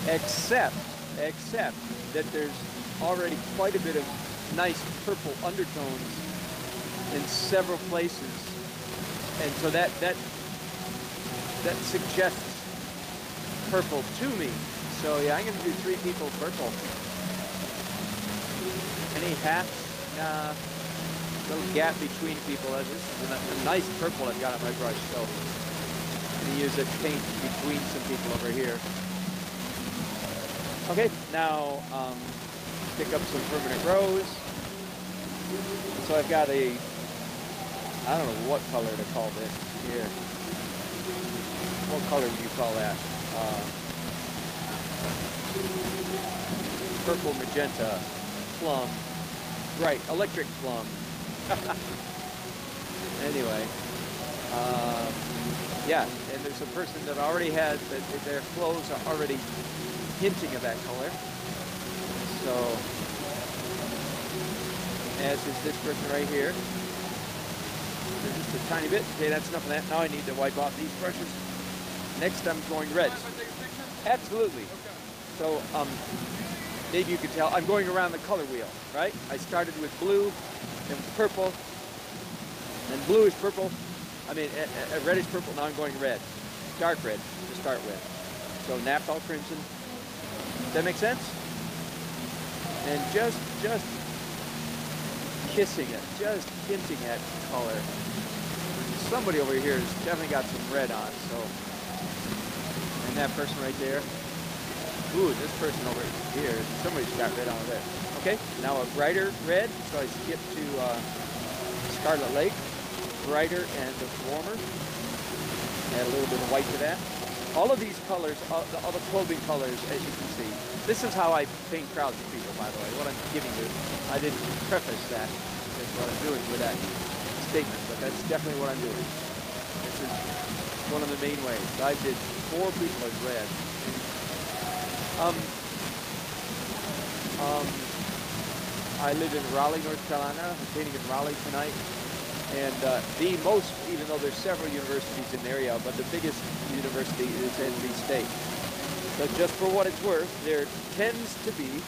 except that there's already quite a bit of nice purple undertones in several places. And so that suggests purple to me. So yeah, I'm gonna do 3 people purple. Any hats? Nah. Little gap between people. This is a nice purple I've got on my brush, so I'm gonna use it to paint between some people over here. Okay, now pick up some permanent rose. So I've got a, I don't know what color to call this here. What color do you call that? Purple, magenta, plum. Right, electric plum. Anyway, yeah, and there's a person that already has, their clothes are already hinting of that color. So, as is this person right here. Just a tiny bit. Okay, that's enough of that. Now I need to wipe off these brushes. Next I'm going reds. Absolutely. So, maybe you could tell, I'm going around the color wheel, right? I started with blue, then purple, then bluish purple, reddish purple, now I'm going red. Dark red to start with. So Naphthol crimson. Does that make sense? And just kissing it, just hinting at color. Somebody over here has definitely got some red on, so. And that person right there. Ooh, this person over here, somebody's got red on there. Okay, now a brighter red, so I skip to Scarlet Lake. Brighter and warmer. Add a little bit of white to that. All of these colors, all the clothing colors, as you can see. This is how I paint crowds of people, by the way. What I'm giving you, I didn't preface that. That's what I'm doing with that statement, but that's definitely what I'm doing. This is one of the main ways. I did 4 people as red. I live in Raleigh, North Carolina. I'm painting in Raleigh tonight. And even though there's several universities in the area, but the biggest university is NC State. So just for what it's worth, there tends to be...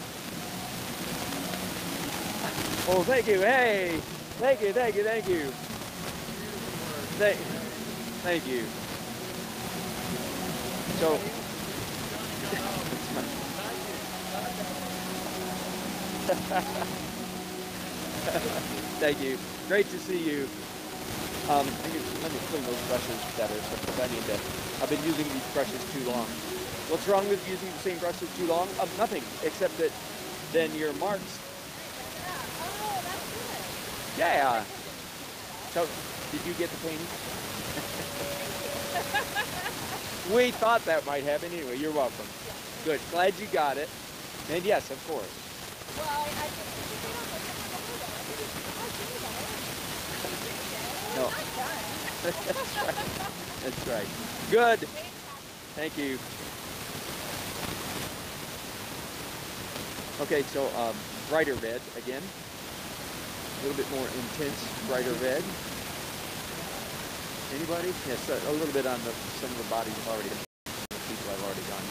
Oh, thank you. Hey! Thank you. Thank you. So... Thank you. Great to see you. Let me clean those brushes better, because I've been using these brushes too long. What's wrong with using the same brushes too long? Nothing, except that then your marks. Oh, that's good. Yeah. So, did you get the painting? We thought that might happen anyway. You're welcome. Good. Glad you got it. And yes, of course. Well, I just No. That's right. That's right. Good. Thank you. Okay, so brighter red again. A little bit more intense, brighter red. Anybody? Yes, a little bit on some of the bodies have already done. People I've already done.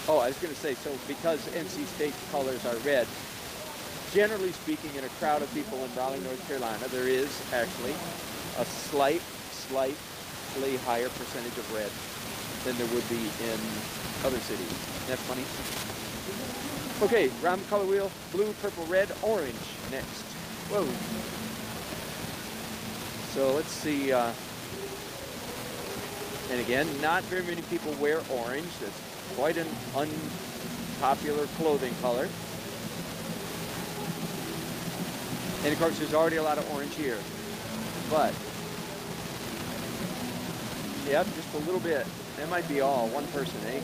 Oh, I was going to say, so because NC State colors are red, generally speaking, in a crowd of people in Raleigh, North Carolina, there is actually a slightly higher percentage of red than there would be in other cities. That's funny. Okay, round the color wheel, blue, purple, red, orange next. Whoa. So let's see, and again, not very many people wear orange. That's quite an unpopular clothing color. And of course, there's already a lot of orange here. But, yeah, just a little bit. That might be all. One person, eh?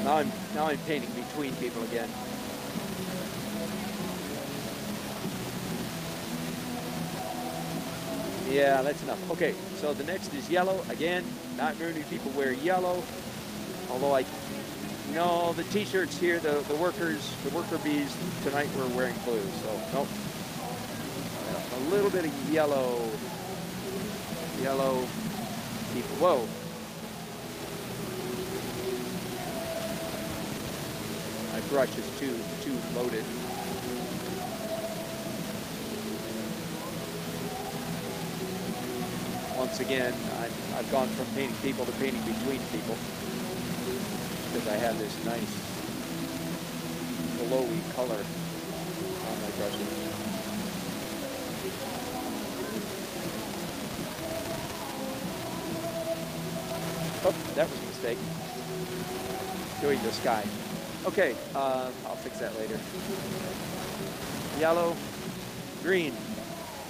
Now I'm painting between people again. Yeah, that's enough. Okay, so the next is yellow. Again, not very many people wear yellow. Although no, the t-shirts here, the worker bees, tonight we're wearing blue. So, nope. A little bit of yellow. Yellow people. Whoa. My brush is too loaded. Once again, I've gone from painting people to painting between people because I have this nice glowy color on my brushes. Oh, that was a mistake. Doing the sky. Okay, I'll fix that later. Yellow, green.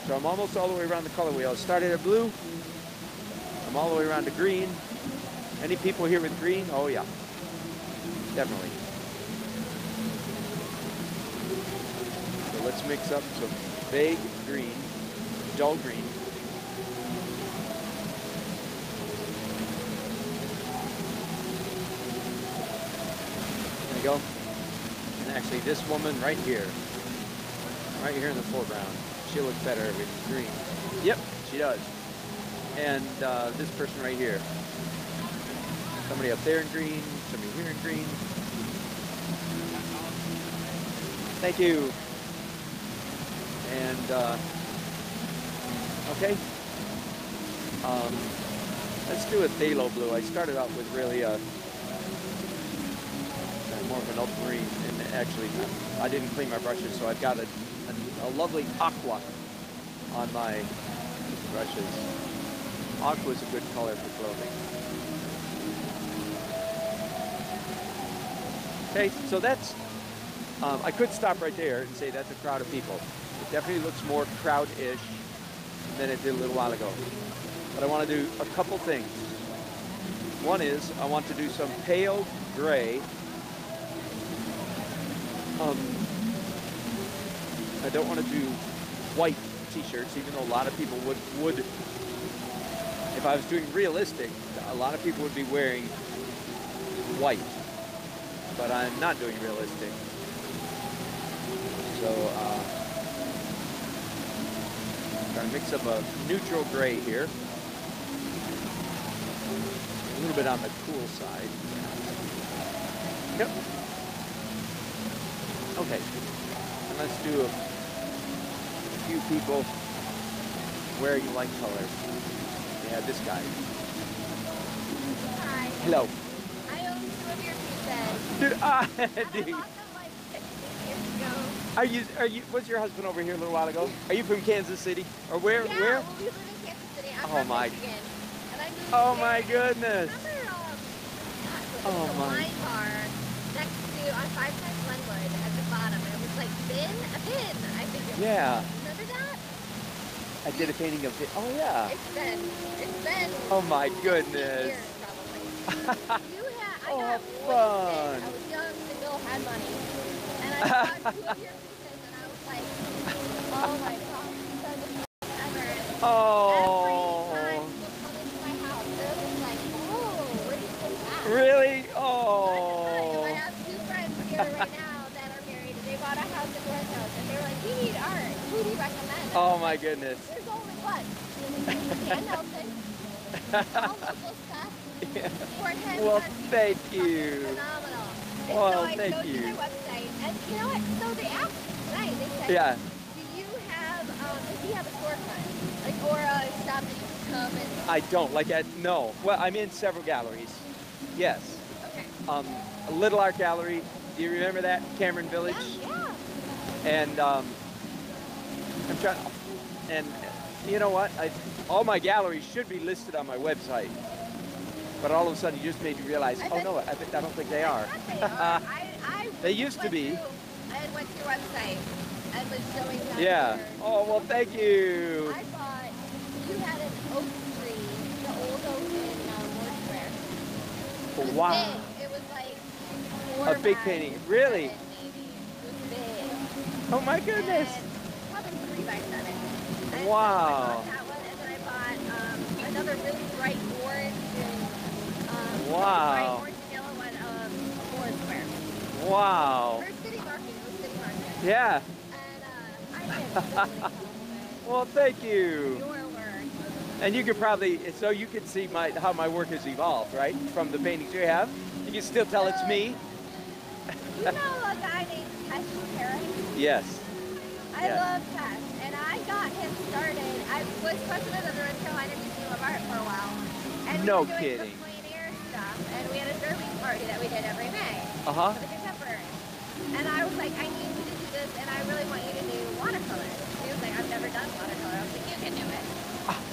So I'm almost all the way around the color wheel. I started at blue. I'm all the way around to green. Any people here with green? Oh yeah, definitely. So let's mix up some vague green, dull green. There you go. And actually this woman right here in the foreground, she'll look better with green. Yep, she does. And this person right here. Somebody up there in green, somebody here in green. Thank you. And, okay. Let's do a phthalo blue. I started out with really more of an ultramarine, and actually I didn't clean my brushes, so I've got a lovely aqua on my brushes. Aqua is a good color for clothing. Okay, so that's, I could stop right there and say that's a crowd of people. It definitely looks more crowd-ish than it did a little while ago. But I want to do a couple things. One is, I want to do some pale gray. I don't want to do white t-shirts, even though a lot of people would, if I was doing realistic, a lot of people would be wearing white. But I'm not doing realistic. So, I'm going to mix up a neutral gray here. A little bit on the cool side. Yep. Okay. And let's do a few people wearing light colors. Yeah, this guy. Hi. Hello. I own 2 of your pizzas. Dude, I bought them like 15 years ago. are you, was your husband over here a little while ago? Are you from Kansas City? Or where? Yeah, Where? well, we live in Kansas City. I'm Oh from my- Michigan. And I moved Oh here. my goodness. Remember, Oh the my- wine bar next to on 5 Times Glenwood at the bottom. It was like a bin, I think it was. Yeah. Remember that? I did a painting of it. Oh yeah. It's been. Oh my 15 goodness. years, probably. I Oh, got fun. wasted. I was young, single, had money, and I saw 2 of your pizzas, and I was like, oh my god, these are the best ever. And Oh. every time people come into my house, they're just like, oh, where did you get that? Really? I Oh. have 2 friends here right now that are married, and they bought a house in North Hills, and they were like, we need art. Who do you recommend? Oh my goodness. There's only one. Dan Nelson. All local stuff. Support him. Well, because he's thank fucking you. Phenomenal. And Well, so I thank go you. to my website, and you know what? So they asked me tonight. They said, Yeah. do you have, does he have a storefront? Like, or a shop that you can come and, I don't like that. No. Well, I'm in several galleries. Yes. okay. A Little Art Gallery. Do you remember that? Cameron Village. Yeah. And I'm trying. And you know what? All my galleries should be listed on my website. But all of a sudden, you just made me realize. I Oh bet- no, I don't think they are. I thought they are. I They used to went be. through and went to your website and was showing them. Yeah. your- Oh well, thank you. I thought you had an oak tree, the old oak in Mortuary. It was Wow. big. It was like A big 4 by painting. Really? 7, maybe. It was big. Oh my goodness. And probably 3 by 7. And Wow. So I bought that one, and then I another really bright orange and Wow. bright orange and yellow one Forest Square. Wow. For city market, it was city market. Yeah. And I did really Well, thank you. your work. And you could probably, so you could see how my work has evolved, right? From the paintings you have. You can still tell it's me. You know a guy named Tess Harris? Yes. I Yeah. love Tess, and I got him started. I was president of the North Carolina Museum of Art for a while. And No we were doing kidding. some plein air stuff, and we had a derby party that we did every May Uh-huh. for the contemporary. And I was like, I need you to do this, and I really want you to do watercolor. He was like, I've never done watercolor. I was like, you can do it.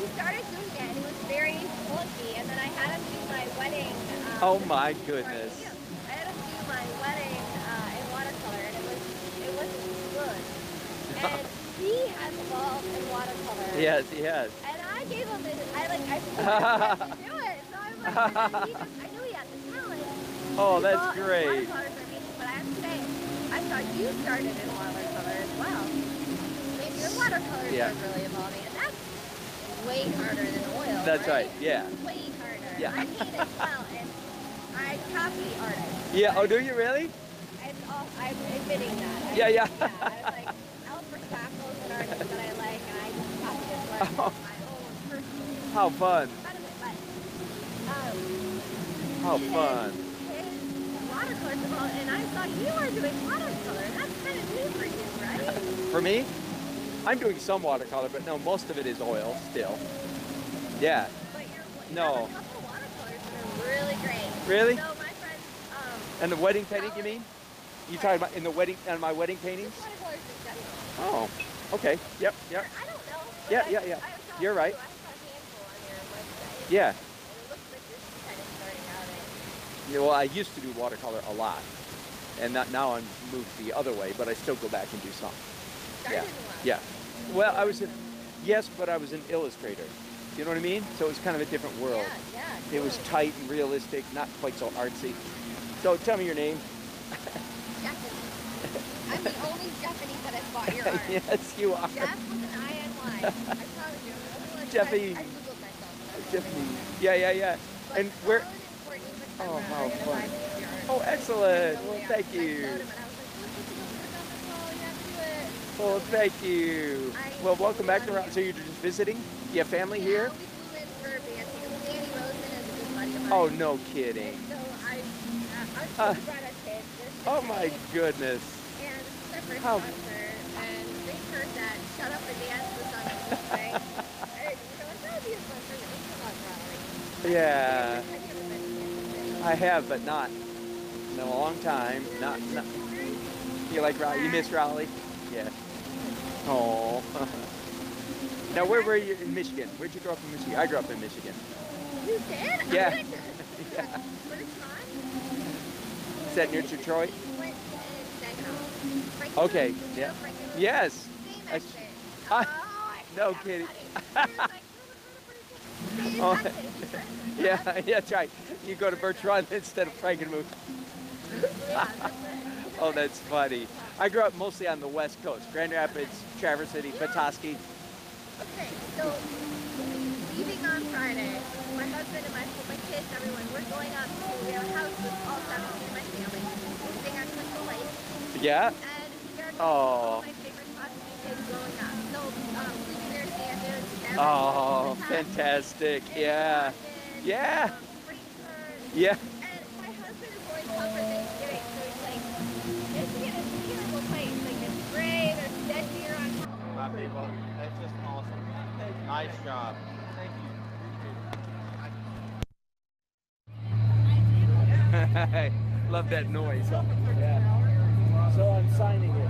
He started doing it, and it was very funky, and then I had him do my wedding. Oh my party. goodness. I had him do my wedding in watercolor, and it wasn't good. And he has evolved in watercolor. Yes, yes. And I gave him this, I forced him to do it. So I'm like, and then I knew he had the talent. Oh, that's Well, great. Watercolors are amazing, but I have to say, I thought you started in watercolor as well. And your watercolors Yeah. are really evolving, and that's way harder than oil. That's right, yeah. Way harder. Yeah. I paint as well, and I copy artists. Yeah, oh, do you really? I'm admitting that. Yeah, yeah. I was like, Alfred Sacco's an artist that I like, and I just copy his work Oh. as my own personal How fun. but How fun. his watercolors evolved, and I saw you were doing watercolor. That's kind of new for you, right? For me, I'm doing some watercolor, but no, most of it is oil still. Yeah. But you No. have a couple watercolors that are really great. Really? So my friend, And the wedding painting, you mean? You talking about in the wedding, on my wedding paintings? just watercolors in general. Oh, okay. Yep, yep. I don't know. but Yeah, I- yeah, yeah. I was talking You're right. to- I saw a handful on your website. Yeah. And it looks like you're just kind of starting out in. Yeah, well, I used to do watercolor a lot, and now I'm moved the other way, but I still go back and do some. Started Yeah, in what? yeah. Well, yes, but I was an illustrator. You know what I mean? So it was kind of a different world. Yeah, yeah. It was tight and realistic, not quite so artsy. So tell me your name. Stephanie. I'm the only Stephanie that has bought your art. Yes, you are. Jeff with an I-N-Y. I promise you. Otherwise, Jeffy. I Googled myself. Tiffany. Yeah, yeah, yeah. But And where? Sloan and Courtney McKenna Oh, how are gonna fun. buy me your art. Oh, excellent. So Well, they are. thank I you. showed him and I was like, look, you can work on this all. You have to do it. Oh, thank you. Well, welcome back to Round. So you're just visiting? You have family here? Yeah, we flew in for a band because Danny Rosen is a good buddy of mine. Oh, no kidding. So I'm Uh, so brought us in. Oh my goodness. And this is their first How- concert, and they heard that "Shut Up and Dance" was on the thing. And that would be a fun thing. We come out Raleigh. Yeah, Have you ever been to Kansas City? I have, but not in a long time. Not. You like Raleigh? You miss Raleigh? Yeah. Oh. Now, where were you in Michigan? Where'd you grow up in Michigan? I grew up in Michigan. You did? Yeah. I went to Yeah. first time. Is that near Detroit? We went in Saginaw. Frankenmuth. Okay. You know Yeah. Frankenmuth? Yes. Same I- exit. I- Oh, I no forgot kidding. about it. We were like, same Oh, exit. Yeah, that's right. You go to Birch Run instead of Frankenmuth. Yeah, that's it. Oh, that's funny. I grew up mostly on the West Coast. Grand Rapids, Traverse City, Petoskey. Okay, so leaving on Friday, my husband and my kids, everyone, we're going up to, we have a house with all 17 of my family. We're staying on Crystal Lake, Yeah? and we are going to Oh. all my favorite spots to be kids growing up. So, Sleeping Bear Standards, Oh, fantastic. Yeah. Yeah. Yeah. And my husband is going home for Thanksgiving, so he's like, Michigan is a beautiful place. Like, it's gray, there's dead deer on top. My people, that's just awesome. Nice job. Thank you. Love that noise. Yeah. So I'm signing it.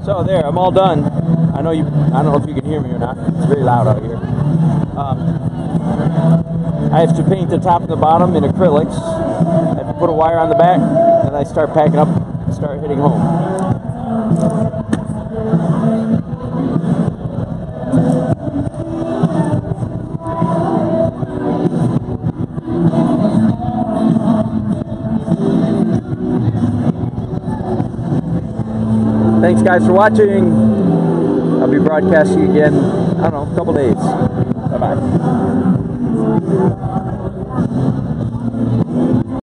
So there, I'm all done. I don't know if you can hear me or not. It's very loud out here. I have to paint the top and the bottom in acrylics. I have to put a wire on the back, and I start packing up and start heading home. Thanks guys for watching. I'll be broadcasting again, I don't know, a couple days.